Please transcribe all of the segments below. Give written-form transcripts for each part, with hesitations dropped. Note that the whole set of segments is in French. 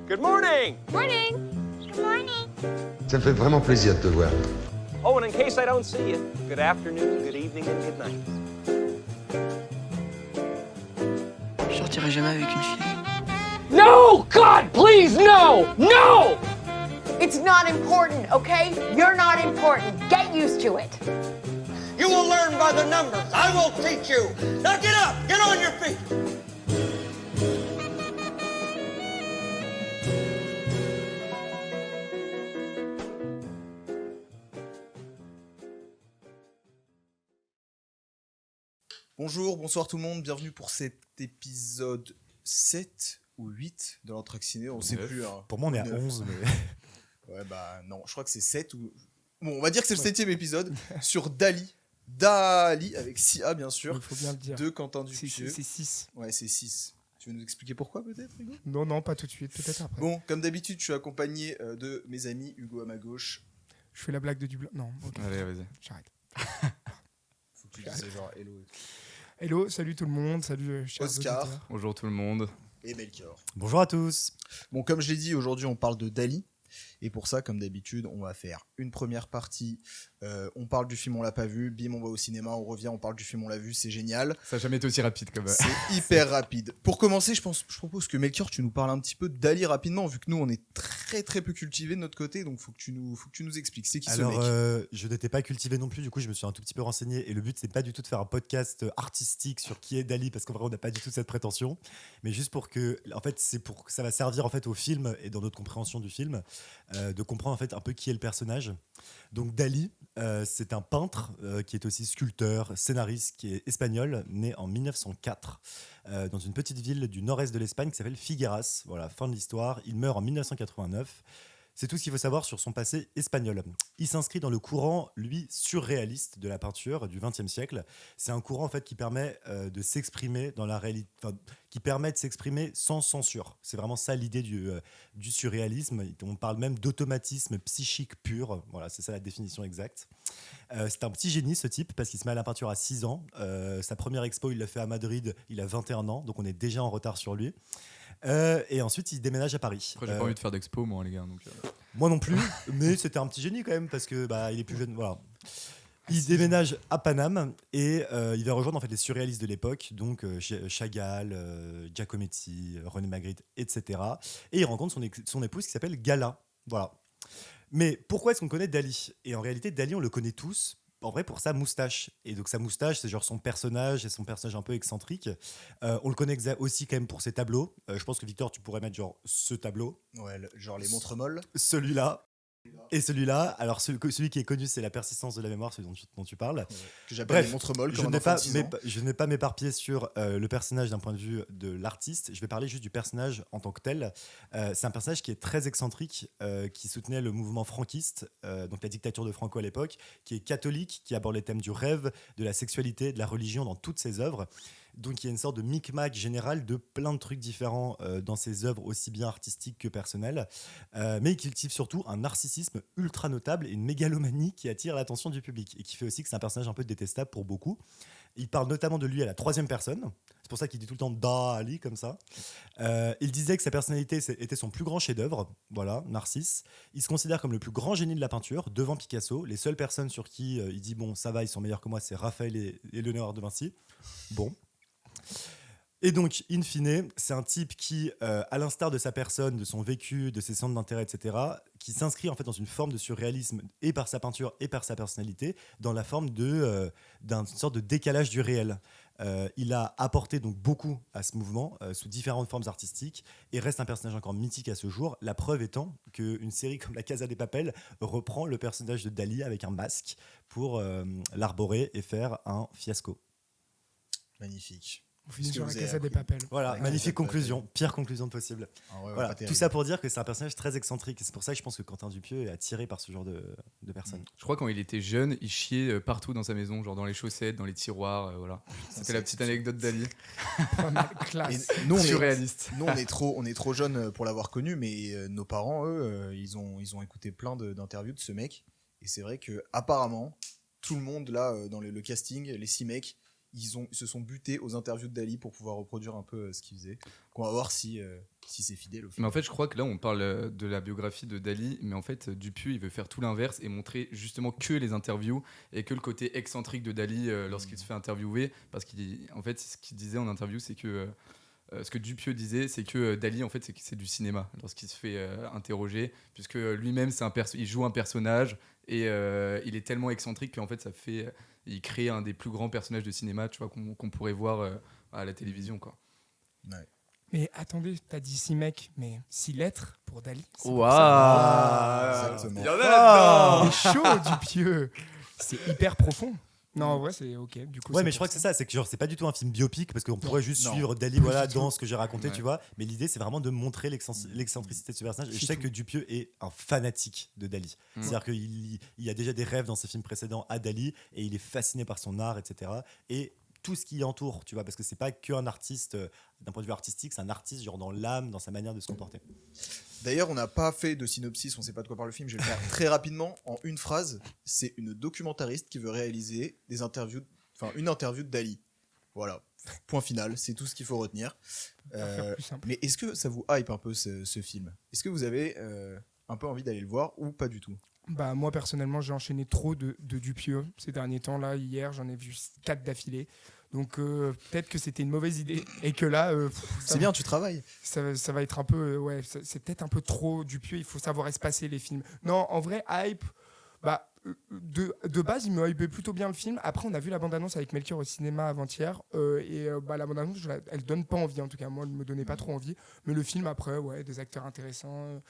Good morning! Morning! Good morning! Ça me fait vraiment plaisir de te voir. Oh, and in case I don't see you, good afternoon, good evening, and good night. Je sortirai jamais avec une fille. No! God, please, no! No! It's not important, okay? You're not important. Get used to it. You will learn by the numbers. I will teach you. Now get up. Get on your feet. Bonjour, bonsoir tout le monde, bienvenue pour cet épisode 7 ou 8 de l'Entraque Ciné, on sait plus. Hein. Pour moi on est à 9. 11 mais... Ouais bah non, je crois que c'est 7 ou... Bon, on va dire que c'est le 7ème épisode sur Dali avec Sia bien sûr. Il faut bien le dire. De Quentin Dupieux. C'est 6. Ouais, c'est 6. Tu veux nous expliquer pourquoi peut-être, Hugo? Non, pas tout de suite, peut-être après. Bon, comme d'habitude, je suis accompagné de mes amis, Hugo à ma gauche. Je fais la blague de Dublin. Non, ok. Allez, vas-y. J'arrête. Faut que tu dises genre hello. Hello, salut tout le monde, salut chers Oscar. auditeurs. Bonjour tout le monde. Et Melchior. Bonjour à tous. Bon, comme je l'ai dit, aujourd'hui on parle de Dali. Et pour ça, comme d'habitude, on va faire une première partie. On parle du film, on l'a pas vu. Bim, on va au cinéma, on revient, on parle du film, on l'a vu. C'est génial. Ça n'a jamais été aussi rapide comme ça. C'est hyper rapide. Pour commencer, je propose que Melchior, tu nous parles un petit peu de Dali rapidement, vu que nous, on est très très peu cultivés de notre côté. Donc, faut que tu nous expliques. C'est qui ce mec? Je n'étais pas cultivé non plus. Du coup, je me suis un tout petit peu renseigné. Et le but, c'est pas du tout de faire un podcast artistique sur qui est Dali, parce qu'en vrai, on n'a pas du tout cette prétention. Mais juste pour que, en fait, c'est pour que ça va servir en fait au film et dans notre compréhension du film, de comprendre en fait un peu qui est le personnage. Donc Dali, c'est un peintre qui est aussi sculpteur, scénariste, qui est espagnol, né en 1904 dans une petite ville du nord-est de l'Espagne qui s'appelle Figueras. Voilà, fin de l'histoire. Il meurt en 1989. C'est tout ce qu'il faut savoir sur son passé espagnol. Il s'inscrit dans le courant, lui, surréaliste de la peinture du XXe siècle. C'est un courant en fait qui permet de s'exprimer dans la réalité, qui permet de s'exprimer sans censure. C'est vraiment ça l'idée du surréalisme. On parle même d'automatisme psychique pur. Voilà, c'est ça la définition exacte. C'est un petit génie ce type parce qu'il se met à la peinture à 6 ans. Sa première expo, il l'a fait à Madrid, il a 21 ans, donc on est déjà en retard sur lui. Et ensuite, il déménage à Paris. Après, j'ai pas envie de faire d'expo, moi, les gars. Donc, Moi non plus, mais c'était un petit génie quand même parce que il est plus jeune. Voilà. Il déménage à Paname et il va rejoindre en fait les surréalistes de l'époque, donc Chagall, Giacometti, René Magritte, etc. Et il rencontre son épouse qui s'appelle Gala. Voilà. Mais pourquoi est-ce qu'on connaît Dali? Et en réalité, Dali, on le connaît tous. En vrai, pour sa moustache. Et donc, sa moustache, c'est genre son personnage, et son personnage un peu excentrique. On le connaît aussi quand même pour ses tableaux. Je pense que Victor, tu pourrais mettre genre ce tableau. Ouais, genre les montres molles. Celui-là. Et celui-là, alors celui qui est connu, c'est La persistance de la mémoire, celui dont tu parles. Que j'appelle les montres molles. Je ne vais pas m'éparpiller sur le personnage d'un point de vue de l'artiste. Je vais parler juste du personnage en tant que tel. C'est un personnage qui est très excentrique, qui soutenait le mouvement franquiste, donc la dictature de Franco à l'époque, qui est catholique, qui aborde les thèmes du rêve, de la sexualité, de la religion dans toutes ses œuvres. Donc il y a une sorte de micmac général de plein de trucs différents dans ses œuvres, aussi bien artistiques que personnelles. Mais il cultive surtout un narcissisme ultra notable et une mégalomanie qui attire l'attention du public et qui fait aussi que c'est un personnage un peu détestable pour beaucoup. Il parle notamment de lui à la troisième personne. C'est pour ça qu'il dit tout le temps Dali comme ça. Il disait que sa personnalité était son plus grand chef-d'œuvre. Voilà, Narcisse. Il se considère comme le plus grand génie de la peinture, devant Picasso. Les seules personnes sur qui il dit bon, ça va, ils sont meilleurs que moi, c'est Raphaël et Léonard de Vinci. Bon. Et donc, in fine, c'est un type qui, à l'instar de sa personne, de son vécu, de ses centres d'intérêt, etc., qui s'inscrit en fait dans une forme de surréalisme et par sa peinture et par sa personnalité, dans la forme d'une sorte de décalage du réel. Il a apporté donc beaucoup à ce mouvement sous différentes formes artistiques et reste un personnage encore mythique à ce jour. La preuve étant qu'une série comme La Casa de Papel reprend le personnage de Dali avec un masque pour l'arborer et faire un fiasco. Magnifique. On finit sur La Casa de Papel. Voilà, Ouais, magnifique conclusion, pire conclusion possible. Ah ouais, Voilà, tout ça pour dire que c'est un personnage très excentrique. C'est pour ça que je pense que Quentin Dupieux est attiré par ce genre de personnes. je crois quand il était jeune, il chiait partout dans sa maison, genre dans les chaussettes, dans les tiroirs, voilà. C'était la petite anecdote d'Ali. Pas mal, classe. Et nous, Surréaliste. on est trop jeunes pour l'avoir connu, mais nos parents, eux, ils ont écouté plein d'interviews de ce mec. Et c'est vrai que apparemment, tout le monde là, dans le casting, les 6 mecs, ils se sont butés aux interviews de Dali pour pouvoir reproduire un peu ce qu'il faisait. On va voir si c'est fidèle au Mais final. en fait, je crois que là, on parle de la biographie de Dali, mais en fait, Dupieux, il veut faire tout l'inverse et montrer justement que les interviews et que le côté excentrique de Dali lorsqu'il se fait interviewer. Parce qu'en fait, ce qu'il disait en interview, c'est que ce que Dupieux disait, c'est que Dali, en fait, c'est du cinéma lorsqu'il se fait interroger, puisque lui-même, il joue un personnage et il est tellement excentrique qu'en fait, il crée un des plus grands personnages de cinéma, tu vois, qu'on pourrait voir à la télévision, quoi. Ouais. Mais attendez, t'as dit 6 mecs, mais 6 lettres pour Dali. Exactement. Il y en a là-dedans. C'est chaud, Dupieux. C'est hyper profond. Non, en vrai, c'est ok. Du coup, Ouais, mais je crois que c'est ça, c'est que genre, c'est pas du tout un film biopic parce qu'on pourrait juste suivre Dali dans ce que j'ai raconté, tu vois. Mais l'idée, c'est vraiment de montrer l'excentricité de ce personnage. Et je sais que Dupieux est un fanatique de Dali. C'est-à-dire qu'il y a déjà des rêves dans ses films précédents à Dali et il est fasciné par son art, etc. Et tout ce qui entoure, tu vois, parce que c'est pas qu'un artiste d'un point de vue artistique, c'est un artiste genre dans l'âme, dans sa manière de se comporter. D'ailleurs, on n'a pas fait de synopsis, on sait pas de quoi parle le film. Je vais le faire très rapidement en une phrase. C'est une documentariste qui veut réaliser une interview de Dali. Voilà, point final, c'est tout ce qu'il faut retenir. faire plus simple. Mais est-ce que ça vous hype un peu ce film ? Est-ce que vous avez un peu envie d'aller le voir ou pas du tout ? Bah, moi, personnellement, j'ai enchaîné trop de Dupieux ces derniers temps. Là, hier, j'en ai vu 4 d'affilée. Donc, peut-être que c'était une mauvaise idée. Et que là, c'est bien, tu travailles. Ça va être un peu. Ouais, c'est peut-être un peu trop Dupieux. Il faut savoir espacer les films. Non, en vrai, hype. Bah, de base, il me hypait plutôt bien le film. Après, on a vu la bande-annonce avec Melchior au cinéma avant-hier. La bande-annonce, elle donne pas envie. En tout cas, moi, elle me donnait pas trop envie. Mais le film, après, ouais, des acteurs intéressants.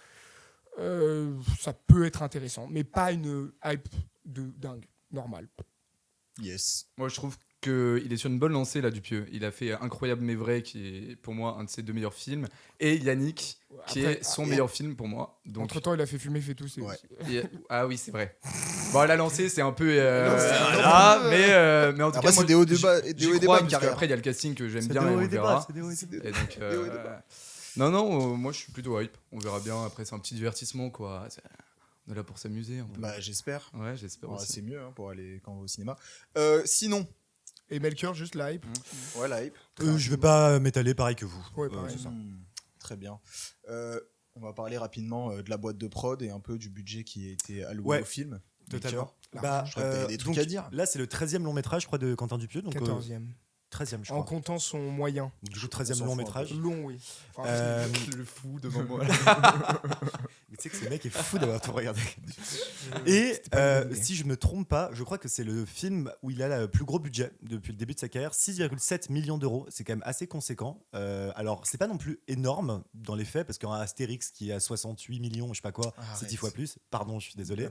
Ça peut être intéressant, mais pas une hype de dingue, normale. Yes. Moi, je trouve qu'il est sur une bonne lancée, là, Dupieux. Il a fait Incroyable mais vrai, qui est pour moi un de ses 2 meilleurs films, et Yannick, qui est son meilleur film pour moi. Donc... Entre-temps, il a fait Fumer, fait tout. Ah oui, c'est vrai. Bon, la lancée, c'est un peu... mais en tout après, cas, moi, des hauts et des bas, parce qu'après, il y a le casting que j'aime bien, et on verra. Et donc... Non, moi je suis plutôt hype. On verra bien. Après, c'est un petit divertissement, quoi. On est là pour s'amuser. Un peu. Bah, j'espère. Ouais, j'espère aussi. C'est mieux pour aller quand on va au cinéma. Sinon. Et Melchior, juste la hype. Ouais, la hype. Je vais pas m'étaler pareil que vous. Ouais, pareil. C'est ça. Très bien. On va parler rapidement de la boîte de prod et un peu du budget qui a été alloué au film. Totalement. Je crois que t'avais des trucs à dire. Là, c'est le 13e long métrage, je crois, de Quentin Dupieux. Donc, 14e. 13e, je En crois. comptant son moyen. Du coup, 13e long métrage. Long, oui. Le fou devant moi. Mais tu sais que ce mec est fou d'avoir tout regardé. Et si je me trompe pas, je crois que c'est le film où il a le plus gros budget depuis le début de sa carrière, 6,7 millions d'euros. C'est quand même assez conséquent. Alors, c'est pas non plus énorme dans les faits, parce qu'un Astérix qui est à 68 millions, je sais pas quoi, c'est 10 fois plus. Pardon, je suis désolé.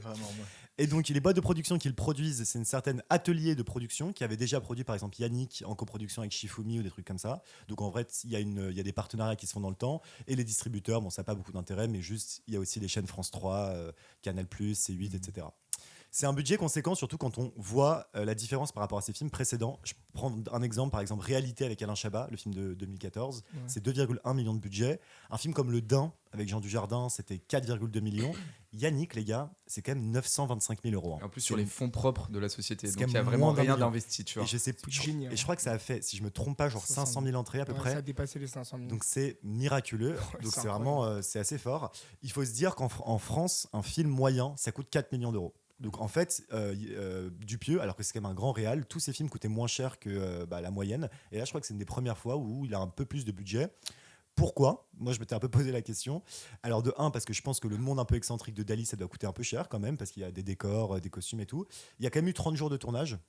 Et donc, les boîtes de production qui le produisent, c'est une certaine atelier de production qui avait déjà produit, par exemple, Yannick en coproduction avec Shifumi ou des trucs comme ça. Donc, en vrai, il y a des partenariats qui se font dans le temps. Et les distributeurs, bon, ça n'a pas beaucoup d'intérêt, mais juste, il y a aussi les chaînes France 3, Canal+, C8, etc. C'est un budget conséquent, surtout quand on voit la différence par rapport à ses films précédents. Je prends un exemple, par exemple Réalité avec Alain Chabat, le film de 2014. Ouais. C'est 2,1 millions de budget. Un film comme Le Dain avec Jean Dujardin, c'était 4,2 millions. Yannick, les gars, c'est quand même 925 000 euros. En plus, sur les fonds propres de la société. Donc, il n'y a vraiment rien d'investi, tu vois. Et je crois que ça a fait, si je me trompe pas, genre 500 000 entrées à peu près. Ça a dépassé les 500 000. Donc, c'est miraculeux. Donc, c'est vraiment c'est assez fort. Il faut se dire qu'en France, un film moyen, ça coûte 4 millions d'euros. Donc en fait, Dupieux, alors que c'est quand même un grand réal, tous ses films coûtaient moins cher que la moyenne. Et là, je crois que c'est une des premières fois où il a un peu plus de budget. Pourquoi ? Moi, je m'étais un peu posé la question. Alors de 1, parce que je pense que le monde un peu excentrique de Dali, ça doit coûter un peu cher quand même, parce qu'il y a des décors, des costumes et tout. Il y a quand même eu 30 jours de tournage.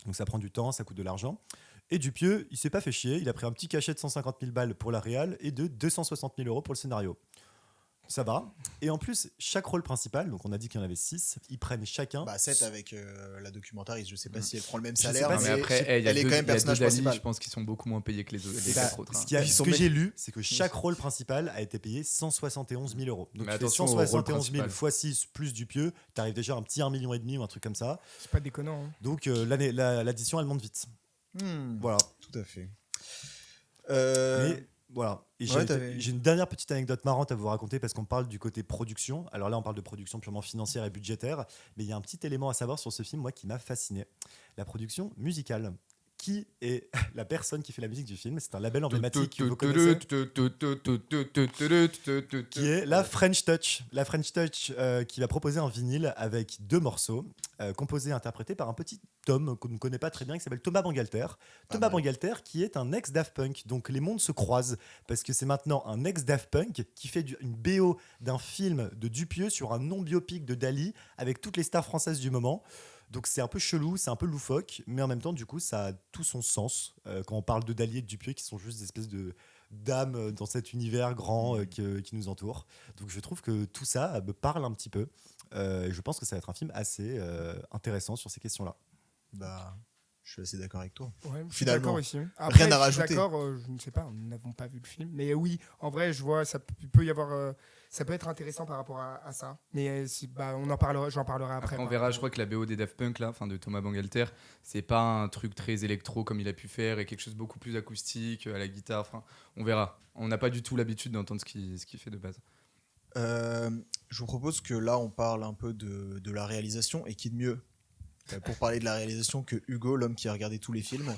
Donc ça prend du temps, ça coûte de l'argent. Et Dupieux, il s'est pas fait chier. Il a pris un petit cachet de 150 000 balles pour la réal et de 260 000 euros pour le scénario. Ça va. Et en plus, chaque rôle principal, donc on a dit qu'il y en avait 6, ils prennent chacun. 7 avec la documentariste. Je sais pas si elle prend le même salaire. Mais après, elle est quand même personnage principal. Je pense qu'ils sont beaucoup moins payés que les autres. Ce que j'ai lu, c'est que chaque rôle principal a été payé 171 000 euros. Donc tu fais 171 000 x 6 plus Dupieux, t'arrives déjà à un petit 1,5 million ou un truc comme ça. C'est pas déconnant. Hein. Donc l'addition, elle monte vite. Voilà. Tout à fait. Mais voilà. Et j'ai une dernière petite anecdote marrante à vous raconter parce qu'on parle du côté production. Alors là, on parle de production purement financière et budgétaire. Mais il y a un petit élément à savoir sur ce film, moi, qui m'a fasciné. La production musicale. qui est la personne qui fait la musique du film. C'est un label emblématique que vous connaissez, qui est la French Touch. La French Touch qui va proposer un vinyle avec 2 morceaux composés et interprétés par un petit Tom qu'on ne connaît pas très bien, qui s'appelle Thomas Bangalter. Thomas Bangalter qui est un ex-Daft Punk. Donc les mondes se croisent parce que c'est maintenant un ex-Daft Punk qui fait une BO d'un film de Dupieux sur un non-biopic de Dali avec toutes les stars françaises du moment. Donc c'est un peu chelou, c'est un peu loufoque, mais en même temps, du coup, ça a tout son sens quand on parle de Dali et de Dupieux qui sont juste des espèces d'âmes dans cet univers grand qui nous entoure. Donc je trouve que tout ça me parle un petit peu. Et je pense que ça va être un film assez intéressant sur ces questions-là. Bah, je suis assez d'accord avec toi. Ouais, je suis Finalement, d'accord aussi. Après, rien à je suis rajouter. d'accord, je ne sais pas, nous n'avons pas vu le film. Mais oui, en vrai, je vois, ça peut y avoir. Ça peut être intéressant par rapport à ça. Mais on en parlera, j'en parlerai après. Après, on verra, je crois que la BO des Daft Punk, là, de Thomas Bangalter, c'est pas un truc très électro comme il a pu faire et quelque chose beaucoup plus acoustique à la guitare. On verra. On n'a pas du tout l'habitude d'entendre ce qu'il fait de base. Je vous propose que là, on parle un peu de la réalisation, et qui de mieux pour parler de la réalisation que Hugo, l'homme qui a regardé tous les films.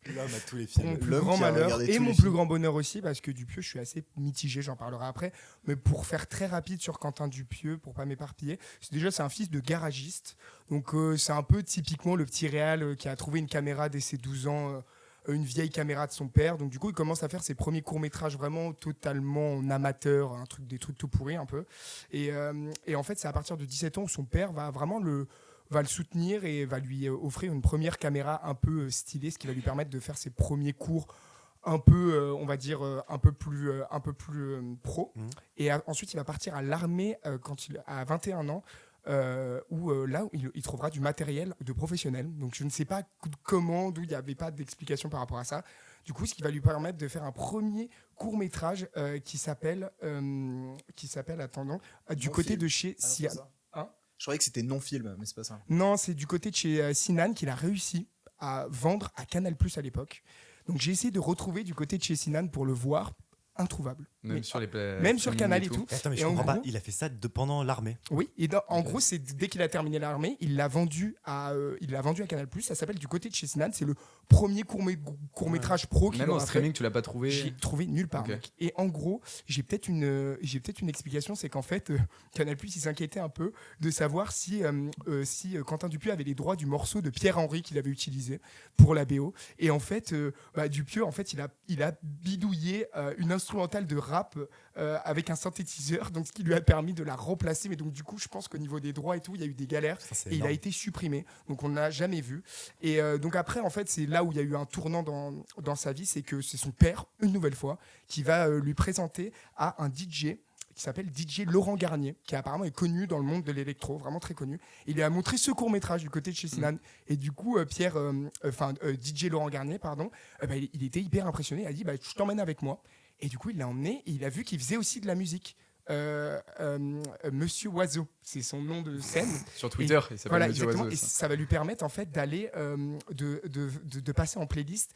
L'homme à tous les Mon films. plus L'homme grand qui a malheur regardé et tous mon les plus films. grand bonheur aussi, parce que Dupieux, je suis assez mitigé, j'en parlerai après. Mais pour faire très rapide sur Quentin Dupieux, pour pas m'éparpiller, c'est un fils de garagiste. Donc c'est un peu typiquement le petit réal qui a trouvé une caméra dès ses 12 ans, une vieille caméra de son père. Donc du coup, il commence à faire ses premiers courts-métrages vraiment totalement en amateur, des trucs tout pourris un peu. Et en fait, c'est à partir de 17 ans où son père va vraiment le soutenir et va lui offrir une première caméra un peu stylée, ce qui va lui permettre de faire ses premiers cours un peu, on va dire, un peu plus pro. Et ensuite, il va partir à l'armée quand il a 21 ans, où il trouvera du matériel de professionnel. Donc je ne sais pas comment, d'où il n'y avait pas d'explication par rapport à ça. Du coup, ce qui va lui permettre de faire un premier court-métrage qui s'appelle, attendons, du côté de chez Sia. Je croyais que c'était non-film, mais c'est pas ça. Non, c'est du côté de chez Sinan qu'il a réussi à vendre à Canal+ à l'époque. Donc j'ai essayé de retrouver du côté de chez Sinan pour le voir, introuvable. Même sur les même sur Canal et tout. Attends, mais je Et en comprends pas. gros- Il a fait ça pendant l'armée. Oui, et en gros, c'est dès qu'il a terminé l'armée, il l'a vendu à Canal+. Ça s'appelle Du côté de chez Sinan. C'est le premier court-métrage pro qu'il Même en aura fait. streaming, tu l'as pas trouvé. J'ai trouvé nulle part. Ok. Mec. Et en gros, j'ai peut-être une explication, c'est qu'en fait, Canal+, il s'inquiétait un peu de savoir si Quentin Dupieux avait les droits du morceau de Pierre-Henry qu'il avait utilisé pour la BO. Et en fait, Dupieux, en fait, il a bidouillé une instrumentale de rap avec un synthétiseur, donc ce qui lui a permis de la remplacer. Mais donc du coup, je pense qu'au niveau des droits et tout, il y a eu des galères. C'est Et il a énorme. été supprimé, donc on ne l'a jamais vu. Et donc après, en fait, c'est là où il y a eu un tournant dans sa vie, c'est que c'est son père, une nouvelle fois, qui va lui présenter à un DJ qui s'appelle DJ Laurent Garnier, qui apparemment est connu dans le monde de l'électro, vraiment très connu. Il lui a montré ce court-métrage du côté de chez Sinan. Et du coup, DJ Laurent Garnier, il était hyper impressionné. Il a dit, je t'emmène avec moi. Et du coup, il l'a emmené et il a vu qu'il faisait aussi de la musique. Monsieur Oiseau, c'est son nom de scène. Sur Twitter, il s'appelle Voilà, Monsieur exactement. Oiseau. Et ça va lui permettre en fait d'aller de passer en playlist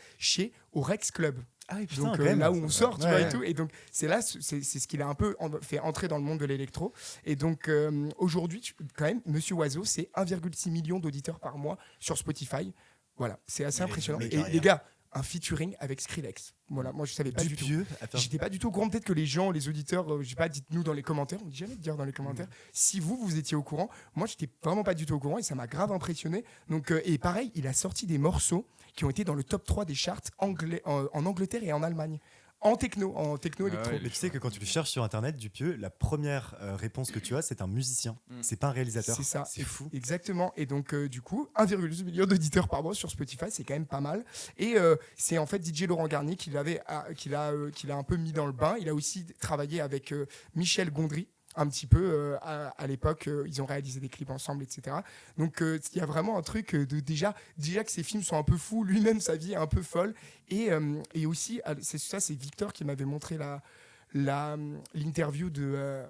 au Rex Club. Ah oui, putain, Donc quand même. là où on sort, tu vois, Ouais. et tout. Et donc c'est ce qui l'a un peu fait entrer dans le monde de l'électro. Et donc aujourd'hui, quand même, Monsieur Oiseau, c'est 1,6 million d'auditeurs par mois sur Spotify. Voilà, c'est assez impressionnant. Et les gars, un featuring avec Skrillex. Voilà, moi je savais pas du tout. Dupieux. Attends. J'étais pas du tout au courant. Peut-être que les gens, les auditeurs, je sais pas, dites-nous dans les commentaires. On dit jamais de dire dans les commentaires. Si vous étiez au courant, moi j'étais vraiment pas du tout au courant et ça m'a grave impressionné. Donc et pareil, il a sorti des morceaux qui ont été dans le top 3 des charts en Angleterre et en Allemagne. En techno électro. ouais, Mais tu sais que quand tu le cherches sur internet, Dupieux, la première réponse que tu as, c'est un musicien. C'est pas un réalisateur. C'est ça. C'est fou. Exactement. Et donc, du coup, 1,2 million d'auditeurs par mois sur Spotify, c'est quand même pas mal. Et c'est en fait DJ Laurent Garnier qui l'a un peu mis dans le bain. Il a aussi travaillé avec Michel Gondry. Un petit peu à l'époque, ils ont réalisé des clips ensemble, etc. Donc il y a vraiment un truc de déjà que ses films sont un peu fous, lui-même sa vie est un peu folle, et aussi c'est Victor qui m'avait montré l'interview de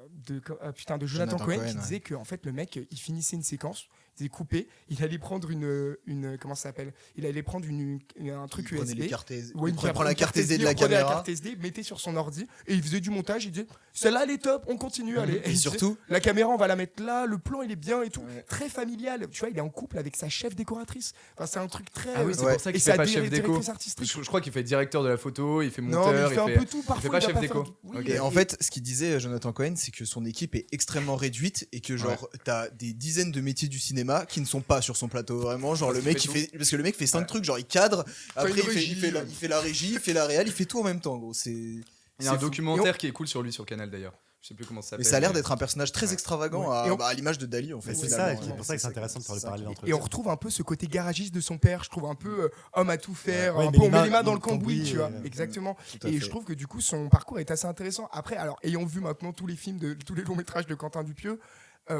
Jonathan Cohen qui disait que en fait le mec il finissait une séquence, coupé. Il allait prendre une comment ça s'appelle ? Il allait prendre un truc Il prenait USB. les cartes, Ouais, il prend la carte SD de il la prenait caméra. la carte SD, mettait sur son ordi et il faisait du montage. Il disait celle-là elle est top, on continue. Allez. Et il surtout, disait, la caméra on va la mettre là, le plan il est bien et tout, très familial. Tu vois, il est en couple avec sa chef décoratrice. Enfin, c'est un truc très. Ah oui, c'est pour ça et qu'il sa fait pas chef déco. directrice artistique. Je crois qu'il fait directeur de la photo, il fait Non, mais monteur, il fait un peu tout. il Parfois, fait pas il va chef pas déco. faire- oui, Ok. et en fait, ce qu'il disait Jonathan Cohen, c'est que son équipe est extrêmement réduite et que genre t'as des dizaines de métiers du cinéma qui ne sont pas sur son plateau vraiment. Genre le mec, parce que le mec fait 5 trucs, genre il cadre, après une régie. il fait la régie, il fait la réal, il fait tout en même temps. Gros, c'est. Il y a un fou. documentaire qui est cool sur lui sur Canal d'ailleurs. Je sais plus comment ça s'appelle. Mais ça a l'air d'être un personnage très extravagant Ouais. à l'image de Dali en fait. Mais c'est finalement. ça, et c'est pour ça que c'est intéressant de faire le parallèle entre Et on retrouve un peu ce côté garagiste de son père, je trouve un peu homme à tout faire, Ouais, un mais peu on les met mains les mains dans dans le le cambouis, cambouis, tu vois. et- Exactement. Tout à Et fait. je trouve que du coup son parcours est assez intéressant. Après, alors ayant vu maintenant tous les films, tous les longs métrages de Quentin Dupieux,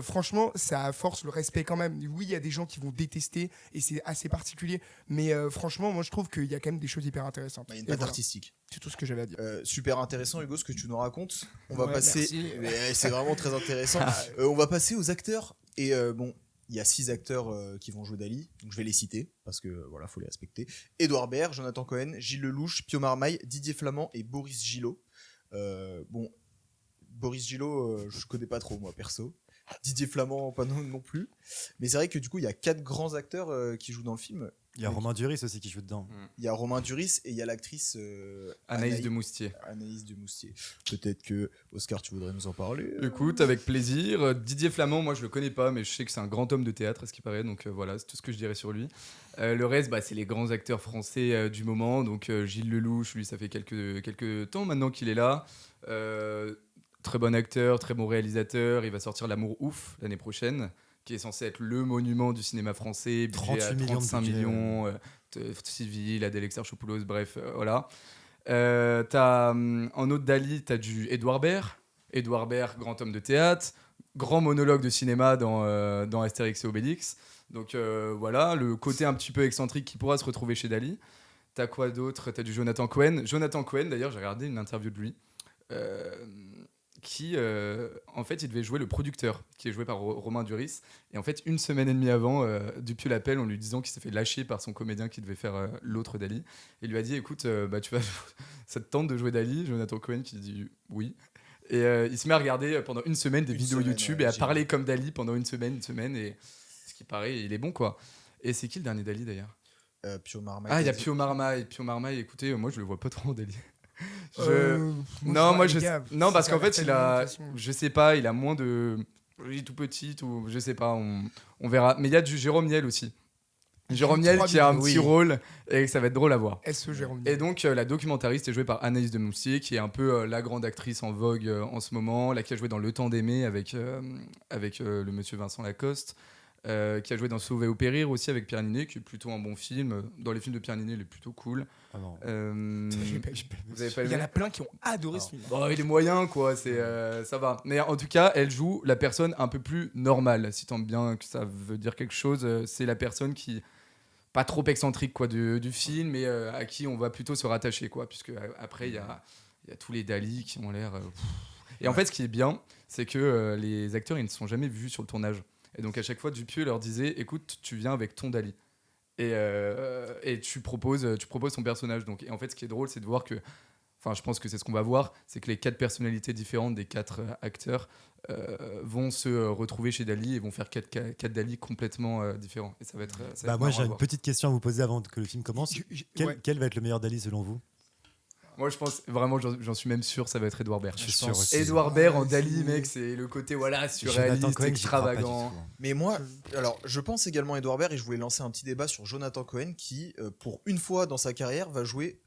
franchement, ça force le respect quand même. Oui, il y a des gens qui vont détester et c'est assez particulier, mais franchement, moi je trouve qu'il y a quand même des choses hyper intéressantes. Il y a une Et patte voilà. artistique. C'est tout ce que j'avais à dire. Super intéressant Hugo ce que tu nous racontes. On va Ouais, passer. merci. Mais c'est vraiment très intéressant. On va passer aux acteurs et bon. Il y a 6 acteurs qui vont jouer Dali, donc je vais les citer parce que voilà, faut les respecter. Édouard Baird, Jonathan Cohen, Gilles Lelouch, Pio Marmaille, Didier Flamand et Boris Gillot. Bon, Boris Gillot, je connais pas trop moi perso. Didier Flamand, pas non plus. Mais c'est vrai que du coup, il y a 4 grands acteurs qui jouent dans le film. Il y a Romain Duris aussi qui joue dedans. Il y a Romain Duris et il y a l'actrice Anaïs de Moustier. Anaïs de Moustier. Peut-être que Oscar, tu voudrais nous en parler. Écoute, avec plaisir. Didier Flamand, moi je le connais pas, mais je sais que c'est un grand homme de théâtre, à ce qui paraît. Donc voilà, c'est tout ce que je dirais sur lui. Le reste, c'est les grands acteurs français du moment. Donc Gilles Lelouch, lui, ça fait quelques temps maintenant qu'il est là. Très bon acteur, très bon réalisateur. Il va sortir L'Amour Ouf l'année prochaine, qui est censé être le monument du cinéma français. 38 budget à millions de 35 budget, millions, civil, Adèle Exarchopoulos, bref, voilà. En autre Dali, t'as du Édouard Baird. Édouard Baird, grand homme de théâtre, grand monologue de cinéma dans Astérix et Obélix. Donc voilà, le côté un petit peu excentrique qui pourra se retrouver chez Dali. T'as quoi d'autre ? T'as du Jonathan Cohen. Jonathan Cohen, d'ailleurs, j'ai regardé une interview de lui. Qui, en fait, il devait jouer le producteur, qui est joué par Romain Duris. Et en fait, 1 semaine et demie avant, Dupieux l'appelle en lui disant qu'il s'est fait lâcher par son comédien qui devait faire l'autre Dali. Et il lui a dit, écoute, ça te tente de jouer Dali ? Jonathan Cohen qui dit oui. Et il se met à regarder pendant 1 semaine des vidéos YouTube et à parler comme Dali pendant une semaine. Et ce qui paraît, il est bon, quoi. Et c'est qui le dernier Dali, d'ailleurs ? Pio Marmaille. Ah, il y a Pio Marmaille. Pio Marmaille, écoutez, moi, je le vois pas trop en Dali. Non, parce qu'en fait, je sais pas, il a moins de. Il est tout petit, je sais pas, on verra. Mais il y a du Jérôme Niel aussi. Jérôme Niel qui a un petit rôle et ça va être drôle à voir. Jérôme Niel. Et donc, la documentariste est jouée par Anaïs de Moustier, qui est un peu la grande actrice en vogue en ce moment, là qui a joué dans Le Temps d'aimer avec le monsieur Vincent Lacoste. Qui a joué dans Sauver ou Périr aussi avec Pierre Ninet, qui est plutôt un bon film. Dans les films de Pierre Ninet, il est plutôt cool. Ah non. Vous avez pas Il y aimé ? en a plein qui ont adoré ce film. Bon, il est moyen, quoi. Ça va. Mais en tout cas, elle joue la personne un peu plus normale. Si tant bien que ça veut dire quelque chose, c'est la personne qui pas trop excentrique, quoi, du film, mais à qui on va plutôt se rattacher, quoi. Puisque après, il y a tous les Dali qui ont l'air. Et en fait, ce qui est bien, c'est que les acteurs, ils ne sont jamais vus sur le tournage. Et donc à chaque fois, Dupieux leur disait, écoute, tu viens avec ton Dali. Et tu proposes ton personnage. Donc, et en fait, ce qui est drôle, c'est de voir que, enfin, je pense que c'est ce qu'on va voir, c'est que les 4 personnalités différentes des 4 acteurs vont se retrouver chez Dali et vont faire 4 Dali complètement différents. Et ça va être. Moi, j'ai une petite question à vous poser avant que le film commence. Ouais. Quel va être le meilleur Dali selon vous ? Moi, je pense vraiment, j'en suis même sûr, ça va être Édouard Baird. Je suis sûr aussi. Édouard Baird en Dali, mec, c'est le côté surréaliste, extravagant. Mais moi, alors, je pense également Édouard Baird et je voulais lancer un petit débat sur Jonathan Cohen qui, pour une fois dans sa carrière, va jouer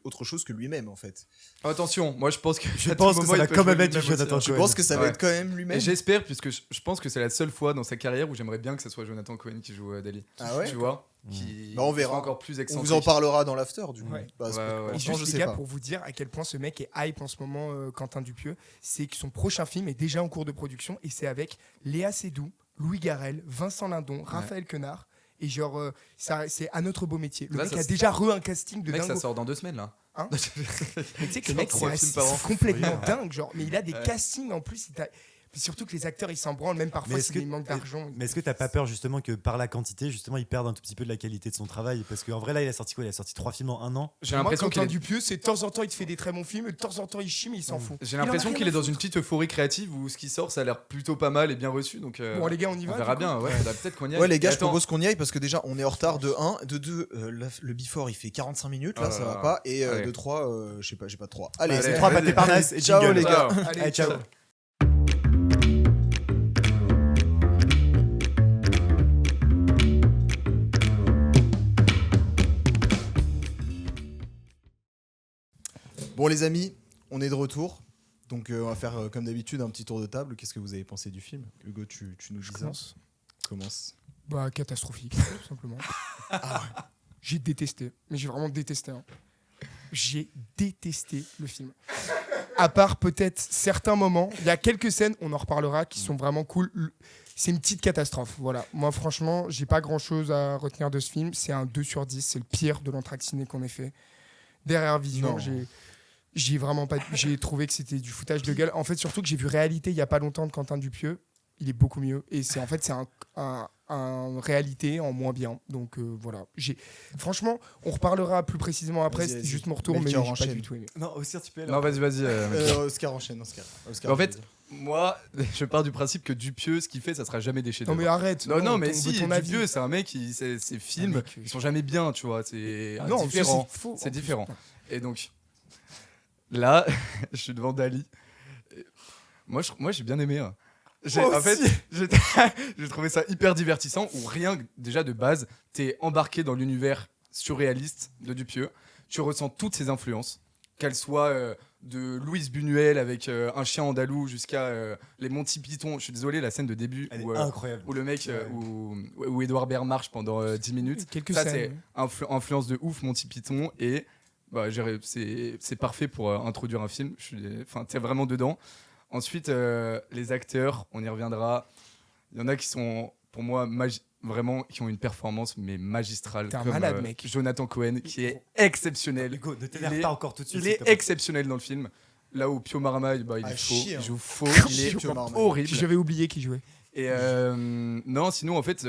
autre chose que lui-même en fait. Attention, moi je pense que ça va quand même être du Jonathan Cohen. Je pense que ça va être quand même lui-même. Et j'espère, puisque je pense que c'est la seule fois dans sa carrière où j'aimerais bien que ce soit Jonathan Cohen qui joue Dali. Ah ouais. Tu vois, qui on verra. soit encore plus On excentrique. vous en parlera dans l'after du coup. Ouais. Ouais. Et juste les gars, pour vous dire à quel point ce mec est hype en ce moment, Quentin Dupieux, c'est que son prochain film est déjà en cours de production et c'est avec Léa Seydoux, Louis Garrel, Vincent Lindon, Raphaël Quenard. Et genre, c'est un autre beau métier. Le Là, mec ça a déjà un casting de mec, dingo. ça sort dans 2 semaines là. Hein mais tu sais que le mec, Trois films c'est par an. complètement dingue. Genre, mais il a des castings en plus. Surtout que les acteurs, ils s'en branlent, même parfois s'il manque d'argent. Mais est-ce que t'as pas peur justement que par la quantité, justement, ils perdent un tout petit peu de la qualité de son travail? Parce qu'en vrai, là, il a sorti quoi? Il a sorti 3 films en 1 an. J'ai l'impression qu'il est Dupieux, c'est de temps en temps, il te fait des très bons films, et de temps en temps, il chie, mais il s'en fout. J'ai l'impression qu'il est dans une petite euphorie créative où ce qui sort, ça a l'air plutôt pas mal et bien reçu. Donc, bon, les gars, on y va. On verra bien. Ouais, peut-être qu'on y aille. Ouais, les gars, je propose qu'on y aille parce que déjà, on est en retard de 1. De 2, le before, il fait 45 minutes. Là, ça va pas. Et de 3, je sais pas, j'ai pas de 3. Allez, c'est 3 pâtés Parnasse et ciao, jingle. les gars. Allez, ciao. Bon, les amis, on est de retour. Donc, on va faire comme d'habitude un petit tour de table. Qu'est-ce que vous avez pensé du film? Hugo, tu nous dis ça. Commence. Bah, catastrophique, tout simplement. J'ai détesté. Mais j'ai vraiment détesté. Hein. J'ai détesté le film. À part peut-être certains moments, il y a quelques scènes, on en reparlera, qui sont vraiment cool. C'est une petite catastrophe. Voilà. Moi, franchement, j'ai pas grand-chose à retenir de ce film. C'est un 2/10. C'est le pire de l'entracte ciné qu'on ait fait. Derrière Vision, j'ai vraiment pas. J'ai trouvé que c'était du foutage de gueule. En fait, surtout que j'ai vu Réalité il y a pas longtemps de Quentin Dupieux. Il est beaucoup mieux. Et c'est un Réalité en moins bien. Donc voilà. Franchement, on reparlera plus précisément après. C'était juste mon retour, mais j'ai pas du tout aimé. Non, Oscar, tu peux. Non, vas-y. Oscar enchaîne. Oscar, en fait, moi, je pars du principe que Dupieux, ce qu'il fait, ça sera jamais des chefs-d'œuvre. Non, mais arrête. Non, mais si, ton Dupieux, c'est un mec ses films, ils sont jamais bien, tu vois. C'est différent. C'est différent. Et donc, là, je suis devant Dali. Moi, j'ai bien aimé. Hein. En fait, j'ai trouvé ça hyper divertissant. Où rien, déjà de base, t'es embarqué dans l'univers surréaliste de Dupieux. Tu ressens toutes ses influences, qu'elles soient de Louise Buñuel avec un chien andalou jusqu'à les Monty Python. Je suis désolé, la scène de début où le mec, où Edouard Baird marche pendant 10 minutes. Ça, c'est influence de ouf, Monty Python. Et bah, c'est parfait pour introduire un film. T'es vraiment dedans. Ensuite, les acteurs, on y reviendra. Il y en a qui sont, pour moi, vraiment, qui ont une performance mais magistrale. T'es un comme malade, mec. Jonathan Cohen, qui est exceptionnel. Hugo, ne t'énerve pas encore tout de suite. Il est exceptionnel dans le film. Là où Pio Marmaille, il est faux. Il joue faux. Il est horrible. J'avais oublié qui jouait. Et non, sinon, en fait...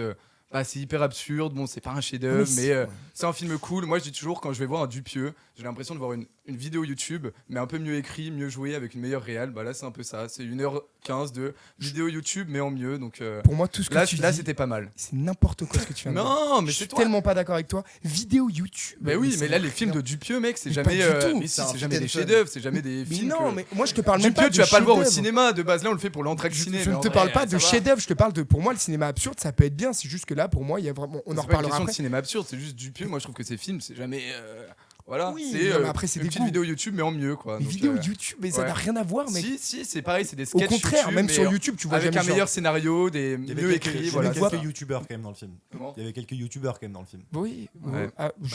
c'est hyper absurde, bon c'est pas un chef-d'œuvre, mais c'est un film cool. Moi je dis toujours, quand je vais voir un Dupieux, j'ai l'impression de voir une vidéo YouTube, mais un peu mieux écrit, mieux joué, avec une meilleure réal. Bah là c'est un peu ça, c'est 1h15 de vidéo YouTube, mais en mieux. Donc pour moi tout ce que là, tu là dis, c'était pas mal. c'est n'importe quoi ce que tu viens de dire. Non, mais je c'est suis toi. tellement pas d'accord avec toi. Vidéo YouTube. Mais oui, mais là les films de Dupieux, mec, c'est Mais jamais, pas du tout. mais si, C'est c'est un jamais des fit and fun. chefs-d'œuvre, c'est jamais des Mais films. non, mais moi je te parle même Dupieux, pas tu de vas pas le voir au chef-d'œuvre. cinéma. De base là on le fait pour l'entracte ciné. Je ne te parle pas de chef-d'œuvre, je te parle de. Pour moi, le cinéma absurde, ça peut être bien. C'est juste que là, pour moi, il y a vraiment. On en C'est pas une reparlera question de après. cinéma absurde, c'est juste Dupieux. Moi je trouve que ces films, c'est jamais. Voilà, Oui, c'est non, mais après, c'est une des petite goûts. vidéo YouTube, mais en mieux quoi. Les Donc, vidéos YouTube, mais ça ouais. n'a rien à voir, mec. Si, c'est pareil, c'est des Au sketchs contraire, YouTube, même mais sur YouTube, tu vois avec jamais un genre- meilleur scénario, des Il y avait mieux quelques, écrits, il y voilà. avait c'est quelques ça. youtubeurs quand même dans le film. Comment Il y avait quelques youtubeurs quand même dans le film. Oui. Ouais.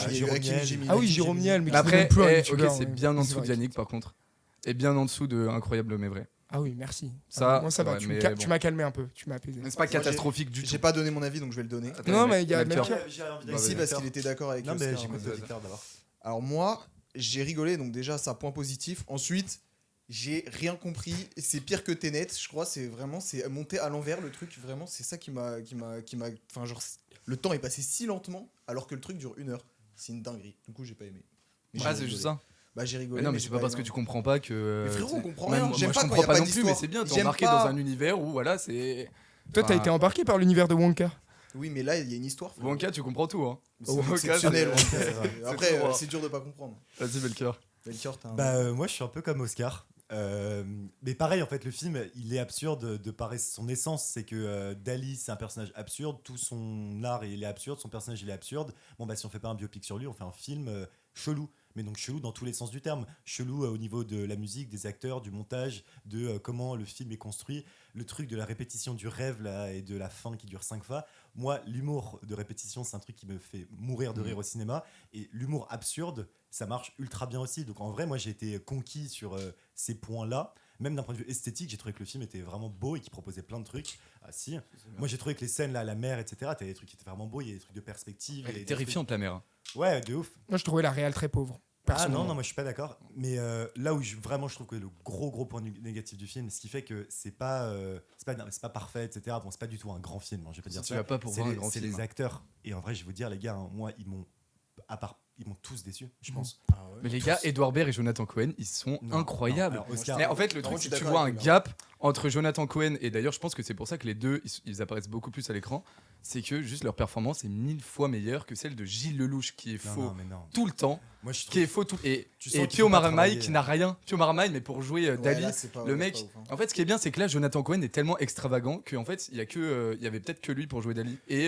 Jérôme Niel. Ah oui, Jérôme Niel, mais Mais après, plus un ok, youtubeur, c'est ouais. bien en C'est dessous de vrai. Yannick par contre, et bien en dessous de Incroyable mais vrai. Ah oui, merci. Ça, Moi, ça va. ouais, Tu mais tu bon. m'as calmé un peu. Tu m'as apaisé. Mais c'est pas catastrophique du tout. J'ai pas donné mon avis, donc je vais le donner. Non, mais il y a Melchior. Melchior. Ici, parce qu'il était d'accord avec Non, mais Oscar. j'écoute mais- Victor d'abord. Alors moi, j'ai rigolé, donc déjà, c'est un point positif. Ensuite, j'ai rien compris. C'est pire que Tenet, je crois. C'est monté à l'envers le truc. Vraiment, c'est ça qui m'a. Enfin, genre, le temps est passé si lentement, alors que le truc dure 1 heure. C'est une dinguerie. Du coup, j'ai pas aimé. Mais j'ai Ah, c'est rigolé. juste ça. Bah, j'ai rigolé. Mais non, mais j'ai c'est pas parce que aimé. tu comprends pas que. Mais frérot, on comprend Même rien. moi, J'aime je pas quand comprends y a pas pas non plus, mais d'histoire. c'est bien. T'es J'aime embarqué pas- dans un univers où voilà, c'est. Toi, t'as Enfin, été embarqué par l'univers de Wonka. Oui, mais là, il y a une histoire. frérot. Wonka, tu comprends tout, hein. C'est Wonka, exceptionnel. c'est- Wonka. c'est Après, trop, hein. c'est dur de pas comprendre. Vas-y, Melchior. Melchior, t'as un. Bah, moi, je suis un peu comme Oscar. Mais pareil, en fait, le film, il est absurde de par son essence. C'est que Dali, c'est un personnage absurde. Tout son art, il est absurde. Son personnage, il est absurde. Bon, bah, si on fait pas un biopic sur lui, on fait un film chelou. Mais donc chelou dans tous les sens du terme. Chelou au niveau de la musique, des acteurs, du montage, de comment le film est construit. Le truc de la répétition du rêve là, et de la fin qui dure 5 fois. Moi, l'humour de répétition, c'est un truc qui me fait mourir de rire au cinéma. Et l'humour absurde, ça marche ultra bien aussi. Donc en vrai, moi, j'ai été conquis sur ces points-là. Même d'un point de vue esthétique, j'ai trouvé que le film était vraiment beau et qu'il proposait plein de trucs. Ah si. Moi, j'ai trouvé que les scènes là, la mer, etc., t'avais des trucs qui étaient vraiment beaux. Il y a des trucs de perspective. Elle il y a est des terrifiante, la mère. trucs- Ouais, de ouf. Moi, je trouvais la réal très pauvre. personnellement. Non, moi je suis pas d'accord. Mais là où vraiment je trouve que le gros point négatif du film, ce qui fait que c'est pas parfait, etc. Bon, c'est pas du tout un grand film, hein, je vais pas dire Tu ça. vas pas pour voir un grand C'est film. les acteurs. Et en vrai, je vais vous dire, les gars, hein, moi, ils m'ont tous déçu, je pense. Mais les gars, Edouard Baird et Jonathan Cohen, ils sont Non, incroyables. non, alors, Oscar- Mais en fait, le Non, truc, je suis c'est que tu d'accord vois un avec lui, gap entre Jonathan Cohen et d'ailleurs, je pense que c'est pour ça que les deux, ils apparaissent beaucoup plus à l'écran. C'est que juste leur performance est 1000 fois meilleure que celle de Gilles Lelouch, qui est faux mais non. tout le temps, Moi, je trouve qui est faux tout. Et Tu sens qu'il Pio faut pas Marmaille, travailler. qui n'a rien. Pio Marmaille, mais pour jouer Dali, là, c'est pas- le c'est mec. pas ouf, hein. En fait, ce qui est bien, c'est que là, Jonathan Cohen est tellement extravagant qu'en fait, il y avait peut-être que lui pour jouer Dali et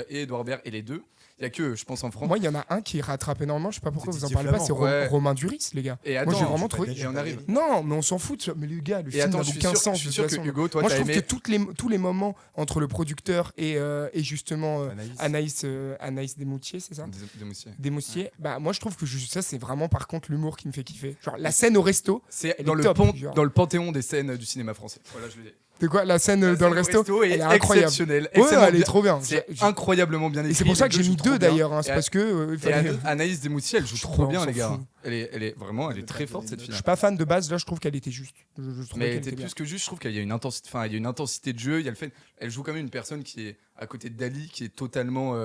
Edouard Baird et les deux. Il y a que, je pense, en France. Moi, il y en a un qui rattrape énormément. Je sais pas pourquoi C'est vous en Didier parlez pas. C'est Flamand. Ouais. Romain Duris, les gars. Et Moi, attends, j'ai vraiment je suis trouvé. pas Et on arrive. Non, mais on s'en fout. Mais les gars, le Et film attends, n'a je suis aucun sûr, sens. je suis de sûr toute que façon. Hugo, toi, Moi, je t'as trouve aimé. que tous les moments entre le producteur et justement Anaïs. Anaïs Desmoutiers, c'est ça Des moussiers. Desmoutiers. Bah, moi, je trouve que ça, c'est vraiment par contre l'humour qui me fait kiffer. Genre, la scène au resto. C'est Elle dans est le, top, genre. dans le panthéon des scènes du cinéma français. Voilà, je le dis. C'est quoi la scène dans le resto est Elle est incroyable. exceptionnelle. Ouais, excellemment elle est bien- trop bien. C'est J'ai- incroyablement bien écrit. Et c'est pour ça que Les j'ai mis jouent trop 2 bien. d'ailleurs. Hein, c'est Et parce que. il Et fallait- Anaïs Desmoutiers, elle joue trop Ouais, on bien, s'en les gars. fout. Elle est vraiment, elle est très forte cette Je fille. suis pas fan de base. Là, je trouve qu'elle était juste. Je trouvais Mais qu'elle elle était était bien. plus que juste, je trouve qu'il y a une intensité, enfin, il y a une intensité de jeu. Il y a le fait, elle joue comme une personne qui est à côté de Dali, qui est totalement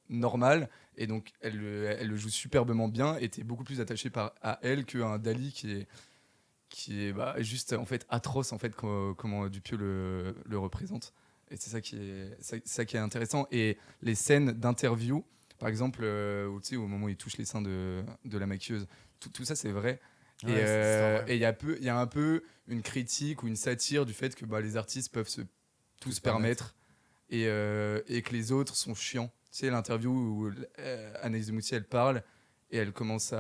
normale, et donc elle le joue superbement bien. Et t'es beaucoup plus attaché à elle qu'à un Dali qui est juste en fait atroce en fait comment Dupieux le représente. Et c'est ça qui est intéressant. Et les scènes d'interview, par exemple, où, tu sais, au moment où il touche les seins de la maquilleuse, tout ça c'est vrai. Ouais, Et il y a un peu une critique ou une satire du fait que les artistes peuvent tout se permettre et que les autres sont chiants. Tu sais, l'interview où Anaïs Desmoutiers, elle parle et elle commence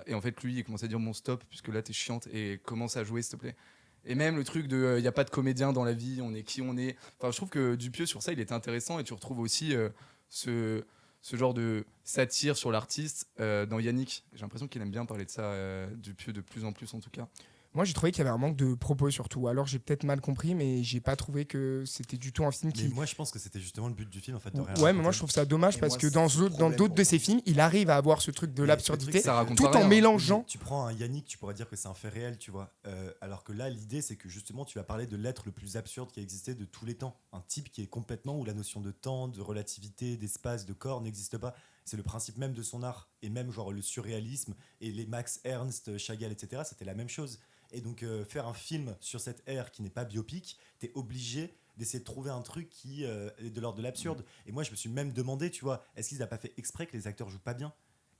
et en fait lui il commence à dire bon stop puisque là t'es chiante et commence à jouer s'il te plaît. Et même le truc de il n'y a pas de comédien dans la vie, on est qui on est. Enfin, je trouve que Dupieux sur ça il était intéressant et tu retrouves aussi ce genre de satire sur l'artiste dans Yannick. J'ai l'impression qu'il aime bien parler de ça, Dupieux, de plus en plus en tout cas. Moi, j'ai trouvé qu'il y avait un manque de propos surtout. Alors, j'ai peut-être mal compris, mais j'ai pas trouvé que c'était du tout un film Mais qui. moi, je pense que c'était justement le but du film, en fait. De rien Ouais, mais raconter. moi, je trouve ça dommage Et parce moi, que c'est dans le problème d'autres pour de moi. ses films, il arrive à avoir ce truc de Mais l'absurdité, le truc, ça raconte tout pas en rien. mélangeant. Tu prends un Yannick, tu pourrais dire que c'est un fait réel, tu vois. Alors que là, l'idée, c'est que justement, tu vas parler de l'être le plus absurde qui a existé de tous les temps. Un type qui est complètement où la notion de temps, de relativité, d'espace, de corps n'existe pas. C'est le principe même de son art. Et même, genre, le surréalisme et les Max Ernst, Chagall, etc., c'était la même chose. Et donc, faire un film sur cette ère qui n'est pas biopic, t'es obligé d'essayer de trouver un truc qui est de l'ordre de l'absurde. Et moi, je me suis même demandé, tu vois, est-ce qu'ils n'ont pas fait exprès que les acteurs jouent pas bien ?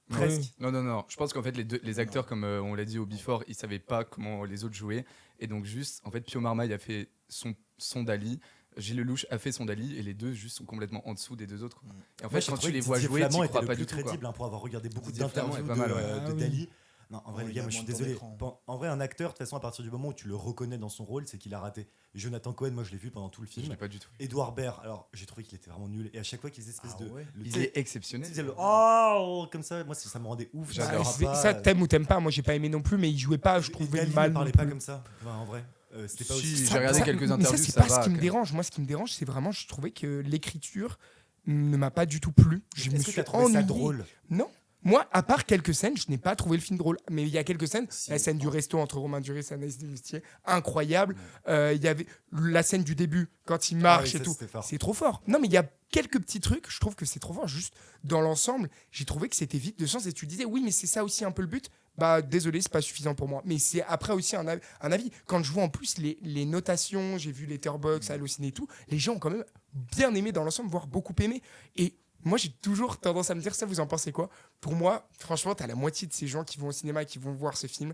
Presque. Non. Je pense qu'en fait, les acteurs, comme on l'a dit au Before, ils savaient pas comment les autres jouaient. Et donc, juste, en fait, Pio Marmaille a fait son Dali, Gilles Lelouch a fait son Dali, et les deux, juste, sont complètement en dessous des deux autres. Et en fait, quand tu les vois jouer, tu crois pas du tout. crédible pour avoir regardé beaucoup Didier Flamand d'interviews est pas mal, de ouais. Dali. Non, en vrai, Ouais, les il gars, a moi je suis moins de temps désolé. d'écran. En vrai, un acteur, de toute façon, à partir du moment où tu le reconnais dans son rôle, c'est qu'il a raté. Jonathan Cohen, moi je l'ai vu pendant tout le Je film. l'ai pas du tout. Edouard Baird, alors j'ai trouvé qu'il était vraiment nul. Et à chaque fois qu'il faisait espèce Ah de. ouais. le- Il tu sais, est exceptionnel. il faisait le oh comme ça, moi ça me rendait ouf. J'adore. Ça, t'aimes ou t'aimes pas. Moi, j'ai pas aimé non plus, mais il jouait pas. Je trouvais Dali mal. ne non parlait plus. pas comme ça. Enfin, en vrai, c'était pas Si, aussi. j'ai regardé quelques Mais ça, interviews, c'est ça pas va, ce qui me quand dérange. Moi, ce qui me dérange, c'est vraiment, je trouvais que l'écriture ne m'a pas du tout plu. Je me Est-ce que suis t'as trouvé ennuyé. ça drôle? Non. Moi, à part quelques scènes, je n'ai pas trouvé le film drôle. Mais il y a quelques scènes. Si. La scène du resto entre Romain Duris et Anaïs Desmoutiers, incroyable. Il y avait la scène du début, quand il marche oui, et ça, tout. c'était fort. C'est trop fort. Non, mais il y a quelques petits trucs. Je trouve que c'est trop fort. Juste dans l'ensemble, j'ai trouvé que c'était vide de sens. Et tu disais, oui, mais c'est ça aussi un peu le but. Bah, désolé, c'est pas suffisant pour moi. Mais c'est après aussi un avis. Quand je vois en plus les notations, j'ai vu Letterboxd, Allociné et tout, les gens ont quand même bien aimé dans l'ensemble, voire beaucoup aimé. Et moi, j'ai toujours tendance à me dire ça, vous en pensez quoi? Pour moi, franchement, t'as la moitié de ces gens qui vont au cinéma et qui vont voir ce film,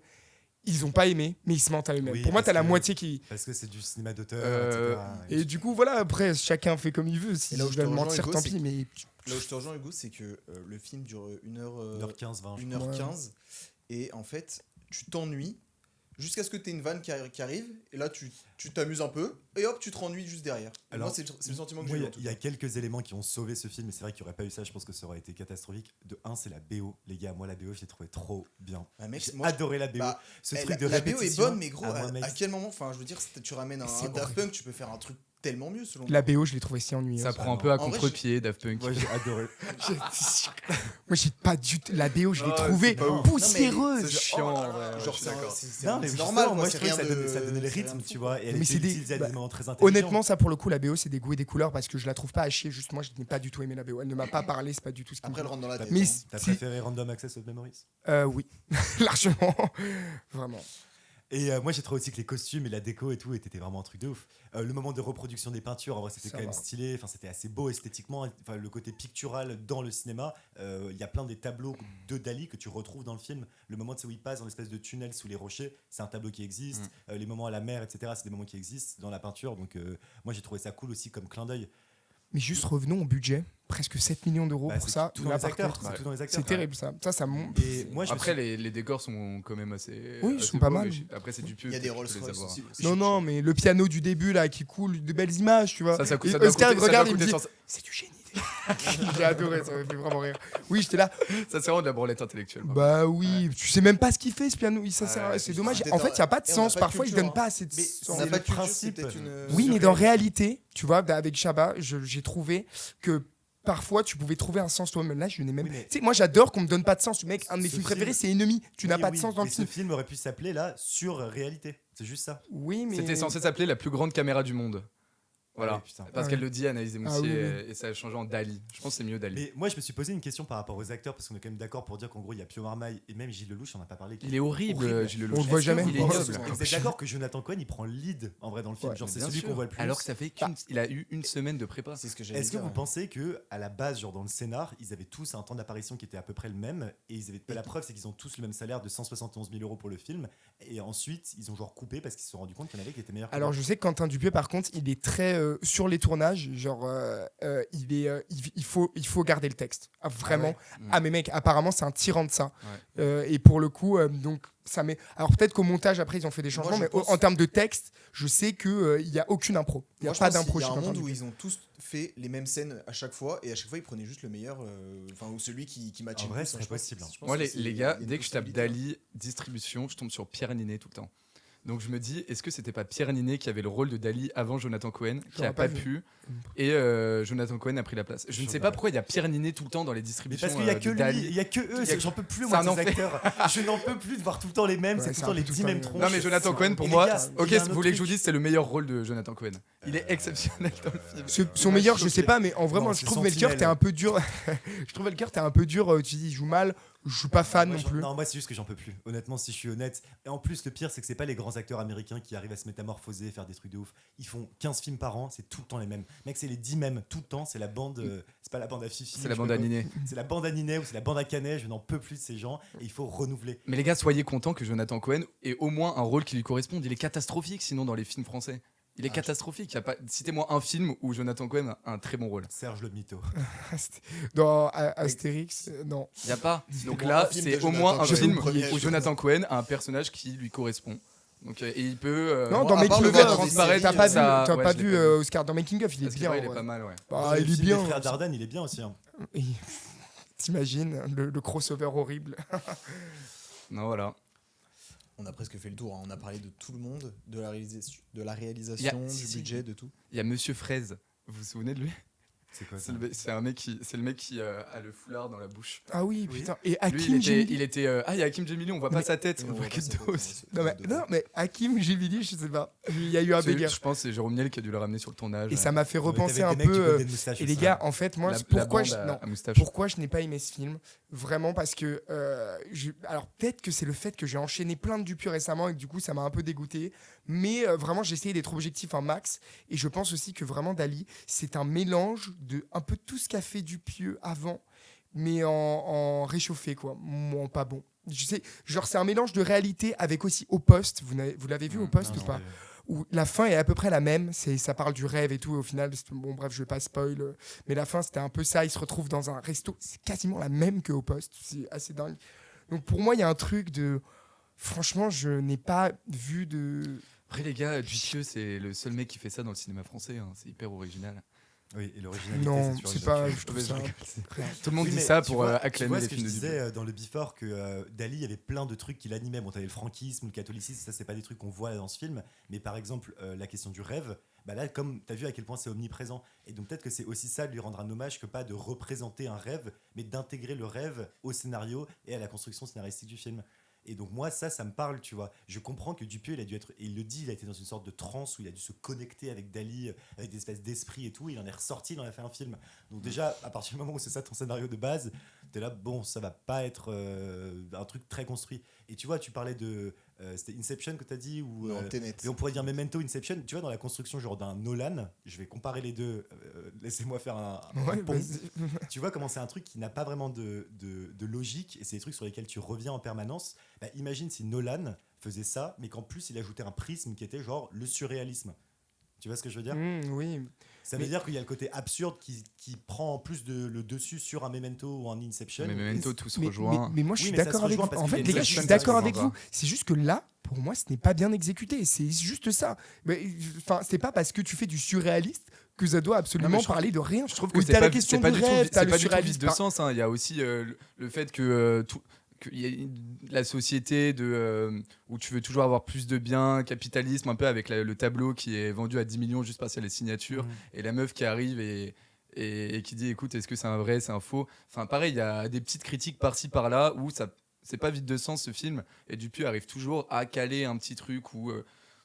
ils ont pas aimé, mais ils se mentent à eux-mêmes. Oui, Pour moi, parce t'as la que- moitié qui... Parce que c'est du cinéma d'auteur, Et du coup, voilà, après, chacun fait comme il veut. Si Et là où je je vais te me rejoins, mentir, Hugo, tant c'est pis, mais... Là où je te rejoins, Hugo, c'est que le film dure 1h15, 20. 1h15 et en fait, tu t'ennuies jusqu'à ce que tu aies une vanne qui arrive et là, tu t'amuses un peu et hop, tu te rennuies juste derrière. Et Alors, moi, c'est le sentiment que Moi, j'ai eu. il en tout y a cas. quelques éléments qui ont sauvé ce film, mais c'est vrai qu'il n'y aurait pas eu ça, je pense que ça aurait été catastrophique. De un, c'est la BO. Les gars, moi, la BO, je l'ai trouvé trop bien. Bah, mec, J'ai moi, adoré la BO. bah, Ce Eh, truc de la BO est répétition. bonne, mais gros, Ah, moi, mec, à quel moment, enfin, je veux dire, tu ramènes C'est un Daft horrible. Punk, tu peux faire un truc tellement mieux selon La moi. BO, je l'ai trouvé si ennuyeux. Ça prend un peu à En vrai, contre-pied, Daft Punk. Moi, j'ai adoré. Moi, j'ai pas du tout. La BO, je l'ai Oh, trouvée c'est pas ouf. poussiéreuse. C'est chiant, Oh là en vrai, là, ouais, genre je suis c'est d'accord. Non, mais c'est justement, normal. moi, je c'est trouvais que rien ça donnait le c'est rien rythme, de tu fou. vois. Et elle Mais était c'est des- utilisée à bah, des moments très intelligents. Honnêtement, ça pour le coup, la BO, c'est des goûts et des couleurs parce que je la trouve pas à chier. Juste moi, je n'ai pas du tout aimé la BO. Elle ne m'a pas parlé, c'est pas du tout ce qui me Après, elle plaît. rentre dans la tête. Mais hein. T'as si- préféré Random Access of Memories? Oui, largement. Vraiment. Et moi j'ai trouvé aussi que les costumes et la déco et tout étaient vraiment un truc de ouf. Le moment de reproduction des peintures, en vrai c'était Ça quand même va. stylé, enfin c'était assez beau esthétiquement, enfin le côté pictural dans le cinéma, il y a plein des tableaux de Dali que tu retrouves dans le film. Le moment où il passe dans l'espèce de tunnel sous les rochers, c'est un tableau qui existe. Les moments à la mer, etc., c'est des moments qui existent dans la peinture. Donc moi j'ai trouvé ça cool aussi comme clin d'œil. Mais juste revenons au budget. Presque 7 millions d'euros Bah, pour c'est ça. tout dans Là, les par acteurs, contre, c'est tout dans les acteurs. c'est terrible ça. Ça monte. Et moi je me Après, suis- les décors sont quand même assez. Oui, ils assez sont pas beaux, mal. mais après, c'est du pieu. Il y a des tu peux Rolls les Royce avoir. aussi. Non, mais le piano du début là qui coule, de belles images, tu vois. Ça coûte. Et Ça doit Oscar, il coûter- me regarde, il me dit ça c'est du génie. J'ai adoré, ça m'a fait vraiment rire. Oui, j'étais là. c'est vraiment de la branlette intellectuelle. Bah oui, tu sais même pas ce qu'il fait ce piano. Ça sert, Ouais, c'est dommage. c'est En fait, il y a pas de et on a sens. pas de Parfois, il culture, donne hein. pas assez de Mais sens. on C'est n'a le pas de culture, principe. c'est peut-être une. Oui, mais dans réalité, tu vois, avec Chabat, j'ai trouvé que parfois tu pouvais trouver un sens toi-même. Là, je n'ai même. Oui, mais- Tu sais, moi, j'adore qu'on me donne pas de sens. Mec, un de mes Ce films film- préférés, c'est Ennemi. Tu n'as Oui, pas de oui, sens dans le mais film. ce film aurait pu s'appeler là sur réalité. C'est juste ça. Oui, mais. C'était censé s'appeler la plus grande caméra du monde. Voilà. Ouais, putain. Parce Ah qu'elle ouais. le dit, Anaïs Desmoustiers, Ah oui, oui. et ça a changé en Dali. Je pense que c'est mieux Dali. Mais moi, je me suis posé une question par rapport aux acteurs, parce qu'on est quand même d'accord pour dire qu'en gros, il y a Pio Marmaille et même Gilles Lelouch, on n'a pas parlé. Il est horrible, Horrible. Gilles On Lelouch. le voit Est-ce que jamais. vous Il est Ouais, pensez- ignoble. Vous êtes d'accord que Jonathan Cohen, il prend le lead en vrai dans le film. Ouais, Genre, Mais c'est bien celui sûr. qu'on voit le plus. Alors que ça fait il a eu une semaine de prépa. C'est ce que j'allais Est-ce que dire, vous ouais. pensez que à la base, genre dans le scénar, ils avaient tous un temps d'apparition qui était à peu près le même et ils avaient la preuve, c'est qu'ils ont tous le même salaire de 171 000 € pour le film et ensuite ils ont genre coupé parce qu'ils se sont rendus compte qu'il y en avait qui étaient meilleurs. que Alors d'autres. je sais que Quentin Dupieux par contre il est très sur les tournages genre il faut garder le texte. Ah, vraiment. Ah mais mec apparemment c'est un tyran de ça. Et pour le coup donc ça met alors peut-être qu'au montage après ils ont fait des changements je mais pense- en termes de texte je sais que il y a aucune impro. Il y a Moi, je pas pense d'impro qu'il y chez a un Quentin monde où Dupieux. ils ont tous fait les mêmes scènes à chaque fois et à chaque fois ils prenaient juste le meilleur, enfin ou celui qui matchait. En le vrai, plus, ce hein, serait je pense. possible, hein. Je pense Moi, que les il y gars, a une dès que je tape possibilité. Dali distribution, je tombe sur Pierre Ninet tout le temps. Donc je me dis, est-ce que c'était pas Pierre Ninet qui avait le rôle de Dali avant Jonathan Cohen, qui J'aurais a pas pas vu. pu, et Jonathan Cohen a pris la place. Je ne sais pas pourquoi il y a Pierre Ninet tout le temps dans les Mais distributions. parce qu'il y a que de lui, Dali. il y a que eux, Il y a c'est- que- j'en peux plus c'est moi un ces enfer. acteurs. Je n'en peux plus de voir tout le temps les mêmes, Ouais, c'est tout c'est le un temps peu les tout 10 le mêmes temps. tronches. Non mais Jonathan Cohen pour Et les moi, gars, ok, il y a un vous autre voulez que je vous truc. dise c'est le meilleur rôle de Jonathan Cohen. Il est exceptionnel dans le film. Son meilleur, je sais choqué. pas, mais en vrai, Non, moi, c'est je trouve Melchior, Sentinelle. t'es un peu dur. Je trouve Melchior, t'es un peu dur. Tu dis, il joue mal. Je suis pas fan Moi, non j'en- plus. Non, moi c'est juste que j'en peux plus. Honnêtement, si je suis honnête. Et en plus, le pire, c'est que c'est pas les grands acteurs américains qui arrivent à se métamorphoser, faire des trucs de ouf. Ils font 15 films par an, c'est tout le temps les mêmes. Mec, c'est les 10 mêmes, tout le temps. C'est la bande. C'est pas la bande à Fifi. C'est la je bande sais à pas quoi. Ninet. C'est la bande à Ninet ou c'est la bande à Canet. Je n'en peux plus de ces gens et il faut renouveler. Mais les gars, soyez contents que Jonathan Cohen ait au moins un rôle qui lui corresponde. Il est catastrophique sinon dans les films français. Il est catastrophique. Y a pas... Citez-moi un film où Jonathan Cohen a un très bon rôle. Serge le mytho. Dans Astérix, non. Il y a pas. Donc bon, là, un film de c'est au Jonathan moins un Cohen. film Le premier, où je Jonathan Cohen a un personnage qui lui correspond. Donc et il peut. Non, bon, dans à part Making le of, voir dans des transparaître, séries, t'as ouais, pas je l'ai vu pas vu. Oscar dans Making of, il est Parce que, bien. ouais, il est ouais. pas mal, ouais. Bah, Le il est film bien. des frères Dardenne, il est bien aussi. Hein. Et- T'imagines le crossover horrible. Non, voilà. On a presque fait le tour, hein. On a parlé de tout le monde, de la réalisation, Il y a- du si, si. budget, de tout. Il y a Monsieur Fraise. Vous vous souvenez de lui? C'est quoi ça C'est le mec qui a le foulard dans la bouche. Ah oui, Oui. putain. Et Lui, Hakim Jemili. il était. Ah, il y a Hakim Jemili, on voit pas Mais- sa tête, on On voit voit que pas le sa dos tête, aussi. Non, mais Hakim Jemili, je sais pas. Il y a eu un délire. Je pense que c'est Jérôme Niel qui a dû le ramener sur le tournage. Et ça m'a fait Ouais, mais repenser t'avais un des mecs qui peu. veulent des moustaches Et les aussi. gars, en fait, moi, la pourquoi bande je. à- Non. à moustache. Pourquoi je n'ai pas aimé ce film? Vraiment parce que alors peut-être que c'est le fait que j'ai enchaîné plein de Dupieux récemment et que du coup ça m'a un peu dégoûté, mais vraiment j'ai essayé d'être objectif un max et je pense aussi que vraiment Dali c'est un mélange de un peu tout ce qu'a fait Dupieux avant mais en réchauffé quoi, en pas bon. Je sais, genre c'est un mélange de réalité avec aussi Au Poste, vous l'avez vu Au Poste Non, ou pas? non, Où la fin est à peu près la même, ça parle du rêve et tout, et au final, bon bref, je vais pas spoil, mais la fin c'était un peu ça, il se retrouve dans un resto, c'est quasiment la même que Au Poste, c'est assez dingue. Donc pour moi, il y a un truc de... Franchement, je n'ai pas vu de... Après, les gars, Dupieux, c'est le seul mec qui fait ça dans le cinéma français. Hein. C'est hyper original. Oui, et l'originalité, Non, sûr, c'est ils pas. ont- Je trouve ça. Tout le monde Oui, dit mais ça tu pour vois- tu acclamer vois les ce que je films de Dupieux. disais dans le Before que Dali, il y avait plein de trucs qui l'animaient. Bon, t'avais le franquisme, le catholicisme, ça c'est pas des trucs qu'on voit dans ce film, mais par exemple la question du rêve, bah là comme t'as vu à quel point c'est omniprésent, et donc peut-être que c'est aussi ça de lui rendre un hommage que pas de représenter un rêve, mais d'intégrer le rêve au scénario et à la construction scénaristique du film. Et donc moi ça me parle, tu vois. Je comprends que Dupieux il a dû être, et il le dit, il a été dans une sorte de transe où il a dû se connecter avec Dali, avec des espèces d'esprit et tout, il en est ressorti, il en a fait un film. Donc déjà à partir du moment où c'est ça ton scénario de base, t'es là, bon, ça va pas être un truc très construit. Et tu vois, tu parlais de c'était Inception que t'as dit, ou Non, Tenet. et on pourrait dire Memento, Inception. Tu vois, dans la construction genre d'un Nolan, je vais comparer les deux, laissez-moi faire un Ouais, pont. vas-y. Tu vois comment c'est un truc qui n'a pas vraiment de logique, et c'est des trucs sur lesquels tu reviens en permanence. Bah, imagine si Nolan faisait ça, mais qu'en plus il ajoutait un prisme qui était genre le surréalisme. Tu vois ce que je veux dire? Oui. Ça veut dire qu'il y a le côté absurde qui prend en plus le dessus sur un Memento ou un Inception. Mais Memento, tout se Mais, rejoint. mais moi, je suis Oui, mais ça d'accord se avec vous. rejoint parce En qu'il y fait, a les une gars, je suis scène d'accord qui se avec rejoint vous. C'est juste que là, pour moi, ce n'est pas bien exécuté. C'est juste ça. Mais enfin, c'est pas parce que tu fais du surréaliste que ça doit absolument Non, mais je parler de rien. Je trouve que Oui, c'est t'as pas, la question c'est pas du du tout, rêve, t'as c'est le pas du tout vide surréalisme. de sens. Hein. Il y a aussi le fait que qu'il y a la société où tu veux toujours avoir plus de biens, capitalisme, un peu avec le tableau qui est vendu à 10 millions juste parce qu'il y a les signatures, et la meuf qui arrive et qui dit écoute, est-ce que c'est un vrai, c'est un faux. Enfin pareil, il y a des petites critiques par-ci par-là où ça c'est pas vide de sens ce film, et Dupieux arrive toujours à caler un petit truc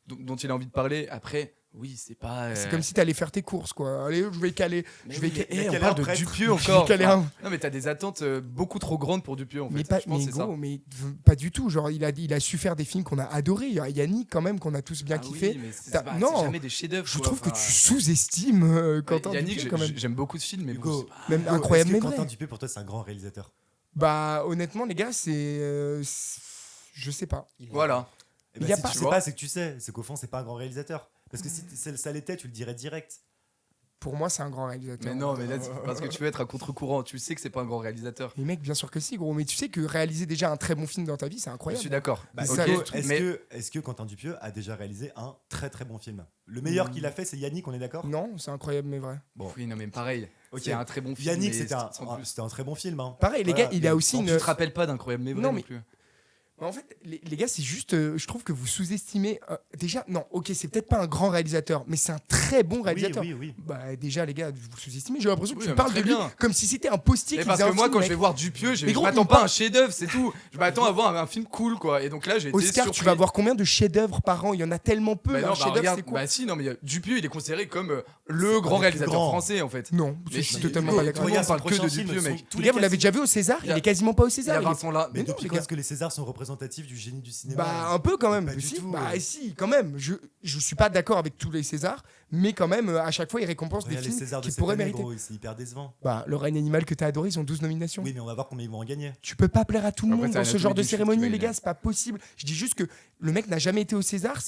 dont il a envie de parler. Après oui, c'est pas. C'est comme si t'allais faire tes courses, quoi. Allez, je vais caler. Mais Je vais oui, caler. mais on caler parle un de prêtre. Dupieux Je encore. vais caler Enfin, un. non, mais t'as des attentes beaucoup trop grandes pour Dupieux en fait. Mais pas, Je pense mais que c'est ça. gros, mais pas du tout. Genre, il a su faire des films qu'on a adorés. Il y a Yannick, quand même, qu'on a tous bien Ah kiffé. oui, mais c'est T'as- pas- non, c'est jamais des chefs-d'œuvre. Je quoi. trouve que Enfin, tu sous-estimes Quentin Yannick, Dupieux, quand même. j'aime beaucoup ce film, mais bon, Hugo, c'est pas- Même Hugo, incroyable, est-ce mais que vrai. Quentin Dupieux pour toi c'est un grand réalisateur? Bah, honnêtement, les gars, je sais pas. Voilà. Eh Il ben, y a si pas- tu tu sais vois. pas, c'est que tu sais. C'est qu'au fond, c'est pas un grand réalisateur. Parce que si ça l'était, tu le dirais direct. Pour moi, c'est un grand réalisateur. Mais non, mais là, c'est parce que tu veux être à contre-courant. Tu sais que c'est pas un grand réalisateur. Mais mec, bien sûr que si, gros. Mais tu sais que réaliser déjà un très bon film dans ta vie, c'est Je incroyable. suis d'accord. Bah, Ça, Hugo, le truc, est-ce que Quentin Dupieux a déjà réalisé un très très bon film? Le meilleur qu'il a fait, c'est Yannick, on est d'accord? Non, c'est incroyable, mais vrai. Bon. Oui, non, mais pareil. Ok. C'est un très bon film. Yannick, mais c'était sans plus. un très bon film. Hein. Pareil, les Voilà, gars, il a mais aussi en une. Tu te rappelles pas d'Incroyable mais vrai Non, non mais- plus. En fait, les gars, c'est juste, je trouve que vous sous-estimez. Déjà, non, ok, c'est peut-être pas un grand réalisateur, mais c'est un très bon réalisateur. Oui. Bah, déjà, les gars, vous sous-estimez. J'ai l'impression que Oui, tu mais parles de très lui bien. comme si c'était un postier Et qui parce faisait que un moi, film, quand je mec. vais voir Dupieux, je Mais gros, m'attends il pas à parle- un chef-d'œuvre, c'est tout. Je m'attends à voir un film cool, quoi. Et donc là, j'ai été Oscar, surpris. tu vas voir combien de chefs-d'œuvre par an? Il y en a tellement peu. Bah non, un bah chef-d'œuvre, regarde, c'est quoi? bah si, non, mais Dupieux, il est considéré comme le pas grand le plus réalisateur grand. français, en fait. Non, Mais je suis si, totalement Hugo, pas d'accord. tout le monde parle que de prochains films Dupieux, sont mec. tous Les gars, vous l'avez castings. déjà vu au César? Il y a- Il est quasiment pas au Il y César. a Vincent là. Mais Mais non, depuis les quand gars. est-ce que les Césars sont représentatifs du génie du cinéma? Bah un peu quand même. Pas du Si, tout. bah si, quand même. Je suis pas d'accord avec tous les Césars, mais quand même à chaque fois ils récompensent des Regarde les films Césars de qui cette pourraient année, mériter. gros, c'est hyper décevant. Bah le règne animal que t'as adoré, ils ont 12 nominations. Oui, mais on va voir combien ils vont en gagner. Tu peux pas plaire à tout le Après, monde c'est dans ce Anatomie genre de d'une chute cérémonie, qui va les gars, gagner. c'est pas possible. Je dis juste que le mec n'a jamais été au César,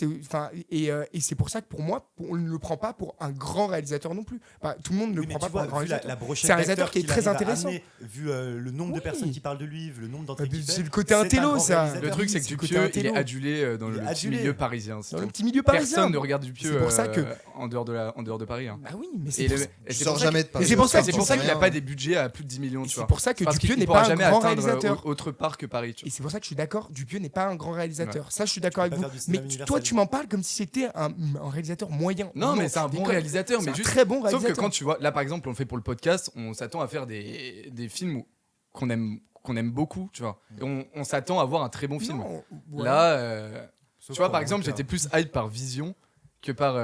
et c'est pour ça que pour moi, on ne le prend pas pour un grand réalisateur non plus. Bah, tout le monde ne le Oui, mais prend pas tu pour un vois, grand vu la réalisateur. brochette C'est un réalisateur d'acteurs qui est qu'il très arrive à intéressant. amener, vu le nombre de Oui. personnes qui parlent de lui, vu le nombre d'entrées qu'il fait. C'est le côté un intello, grand ça. réalisateur. Le truc, c'est que c'est le côté Dupieux, il est intello. adulé dans Il le est petit adulé. milieu parisien. c'est Dans le tout. petit milieu parisien. Personne ne regarde Dupieux C'est pour ça que- en dehors de Paris. hein. Bah oui, mais Et c'est pour ça- et Je c'est sors pour ça jamais de Et Paris. c'est pour ça c'est pour ça qu'il n'a pas des budgets à plus de 10 millions. Et tu c'est vois. pour ça que Parce Dupieux qu'il n'est pourra pas un jamais grand atteindre réalisateur. autre part que Paris. tu vois. Et c'est pour ça que je suis d'accord, Dupieux n'est pas un grand réalisateur. Ça, je suis d'accord Tu peux avec pas vous. faire du Mais cinéma toi, universel. tu m'en parles comme si c'était un réalisateur moyen. Non, mais c'est un tu bon déconnes. réalisateur. C'est Mais un juste. très bon Sauf réalisateur. que quand tu vois, là par exemple, on le fait pour le podcast, on s'attend à faire des films qu'on aime beaucoup, tu vois. Et on s'attend à voir un très bon film. Non, ouais. Là, Sauf tu vois, pour par exemple, Walter. j'étais plus hype par Vision que par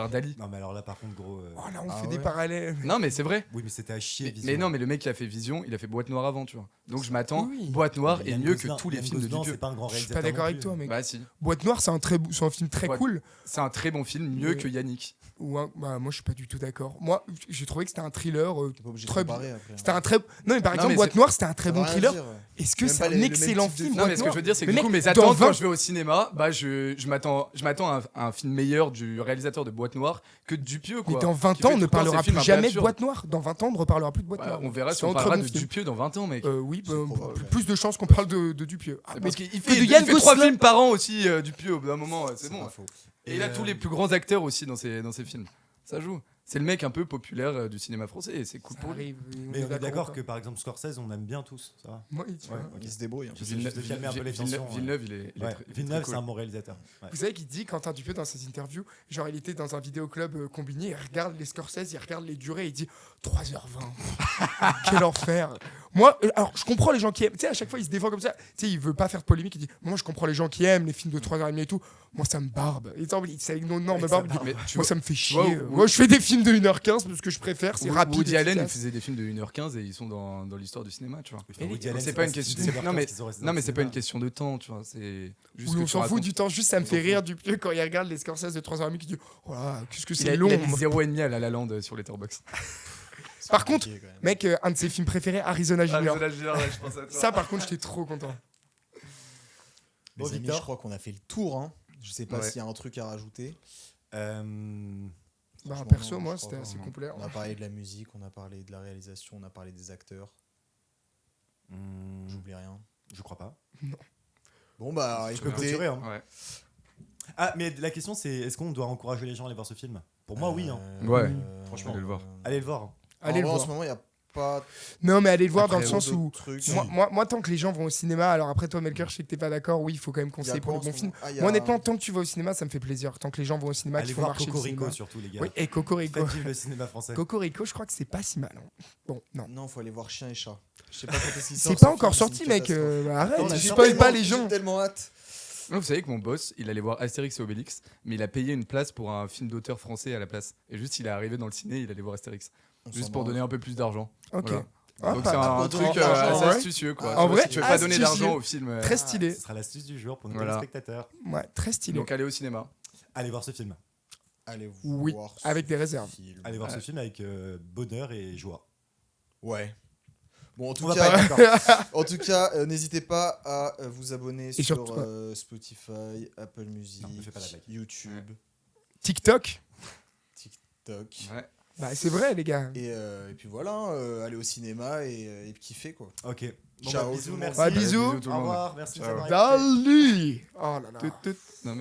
Dali. Non, mais alors là, par contre, gros. Oh là, on Ah fait des ouais. parallèles. Non, mais c'est vrai. Oui, mais c'était à chier. Mais Vision. non, mais le mec qui a fait Vision, il a fait Boîte Noire avant, tu vois. Donc je m'attends, Oui, oui. Boîte Noire est Yann mieux Gosselin- que tous les Yann films de Gosselin, Dupieux. C'est pas un grand Je suis réalisateur. pas d'accord non avec plus. toi, mec. Bah si, Boîte Noire, c'est un film très Ouais. cool. c'est un très bon film, mieux Mais- que Yannick. Bah, moi, je suis pas du tout d'accord. Moi, j'ai trouvé que c'était un thriller. T'es pas obligé de Très comparer après. C'était un très. Non, mais par Non, exemple, mais Boîte c'est- Noire, c'était un très Ça bon veut rien thriller. dire, ouais. Est-ce que Même c'est pas un les mêmes excellent types de film films. Non, Boîte mais ce que Noire je veux dire, c'est que Mais du coup, mec, mes dans attentes 20 quand je vais au cinéma, bah je m'attends à un film meilleur du réalisateur de Boîte Noire que de Dupieux, quoi. Mais dans 20 Qui ans, fait on tout ne le temps parlera ces films plus un peu jamais de absurdes. Boîte Noire. Dans 20 ans, on ne reparlera plus de Boîte Ouais, Noire. on verra si C'est on un très parlera bon de film. Dupieux dans 20 ans, mec. Oui, C'est probable. plus de chances qu'on parle de Dupieux. Ah, Parce mais qu'il que fait, de il Yann fait 3 Gosselin. films par an aussi, Dupieux, au bout d'un moment, c'est bon. pas faux. Et il a tous les plus grands acteurs aussi dans ses films. Ça joue. C'est le mec un peu populaire du cinéma français et c'est cool Ça pour lui. arrive. Mais on est d'accord ou que pas par exemple Scorsese, on aime bien tous, ça va. Oui, tu vois. Il se débrouille. Hein. J'essaie juste de calmer un peu les tensions. Villeneuve, il est Ouais, très- il est Villeneuve, très cool. c'est un bon réalisateur. Ouais. Vous savez qu'il dit, Quentin Dupieux, dans ses interviews, genre il était dans un vidéoclub combiné, il regarde les Scorsese, il regarde les durées, il dit 3h20. Quel enfer. Moi, alors je comprends les gens qui aiment. Tu sais, à chaque fois il se défend comme ça. Tu sais, il veut pas faire de polémique, il dit moi je comprends les gens qui aiment les films de 3h30 et tout. Moi ça me barbe. C'est avec une énorme barbe. il dit, Mais tu moi vois- ça me fait tu vois, chier. Woody- Moi je fais des films de 1h15 parce que je préfère, c'est rapide. Woody Allen, il efficace. faisait des films de 1h15 et ils sont dans l'histoire du cinéma, tu vois. Enfin, Woody Allen, C'est pas une c'est question. des heures Non mais, 15 qu'ils ont resté dans non, le mais c'est pas une cinéma. question de temps, tu vois. C'est juste Oui, que on tu s'en fout racontes. du temps, juste ça me On fait s'en rire fout. Dupieux quand il regarde les Scorsese de 3h30 qui dit oh là, qu'est-ce que Il c'est a long. mis 0,5 à La La Land sur Letterboxd. Par contre, Compliqué, quand même. mec, un de ses films préférés, Arizona Junior. je pense à toi. Ça, par contre, j'étais trop content. Les Bon, amis, Victor. je crois qu'on a fait le tour. Hein. Je sais pas Ouais. s'il y a un truc à rajouter. Bah, Franchement, perso, non, moi, je c'était crois assez pas. complet. On a parlé de la musique, on a parlé de la réalisation, on a parlé des acteurs. J'oublie rien. Je crois pas. Bon bah Je peux écoutez, clôturer. Hein. Ouais. Ah, mais la question c'est est-ce qu'on doit encourager les gens à aller voir ce film? Pour moi, oui. Hein. Ouais, franchement, allez le voir. Allez le voir. Allez le en voir. ce moment, il y a pas Non, mais allez le voir Après, dans le sens où. trucs. Moi, tant que les gens vont au cinéma, alors après, toi, Melker, je sais que t'es pas d'accord. Oui, il faut quand même Il y a conseiller pour quoi le en bon ce film. moment Ah, il y a- Moi, honnêtement, tant que tu vas au cinéma, ça me fait plaisir. Tant que les gens vont au cinéma, Allez qu'il faut voir marcher le Cocorico cinéma. surtout, les gars. Oui, et Cocorico. Faites vivre le cinéma français. Cocorico, je crois que c'est pas si mal. Hein. Bon, non. Non, faut aller voir Chien et Chat. Je sais pas quand est-ce qu'il sort, C'est pas ce encore film, sorti, c'est une mec. catastrophe. Arrête, On a tu spoil pas les J'ai gens. tellement hâte. Non, vous savez que mon boss, il allait voir Astérix et Obélix, mais il a payé une place pour un film d'auteur français à la place. Et juste, il est arrivé dans le ciné, il allait voir Astérix. On Juste s'en pour branle. donner un peu plus d'argent. Ok. Voilà. Ah, Donc pas- c'est un pour donner truc de l'argent, assez ouais. astucieux, quoi. En Tu vois, vrai, si tu veux pas donner astucieux. d'argent au film. Très stylé. Ce sera l'astuce du jour pour nos Voilà. téléspectateurs. Ouais, très stylé. Donc allez au cinéma. Allez voir ce film. Allez Oui, voir ce avec des réserves. film. Allez voir Ouais. ce film avec bonheur et joie. Ouais. Bon, en tout On va cas, pas être d'accord. en tout cas, n'hésitez pas à vous abonner sur surtout, Spotify, Apple Music, Non, ne fais pas la blague. YouTube, TikTok. TikTok. Ouais. Bah, c'est vrai, les gars. Et puis voilà, aller au cinéma et kiffer quoi. Ok. Bon, Ciao, bah, tout bisous, le monde. merci. Ouais, bisous. Bisous tout le Au monde. revoir, merci de Ciao. nous avoir écoutés. Dali. Oh là là. Non,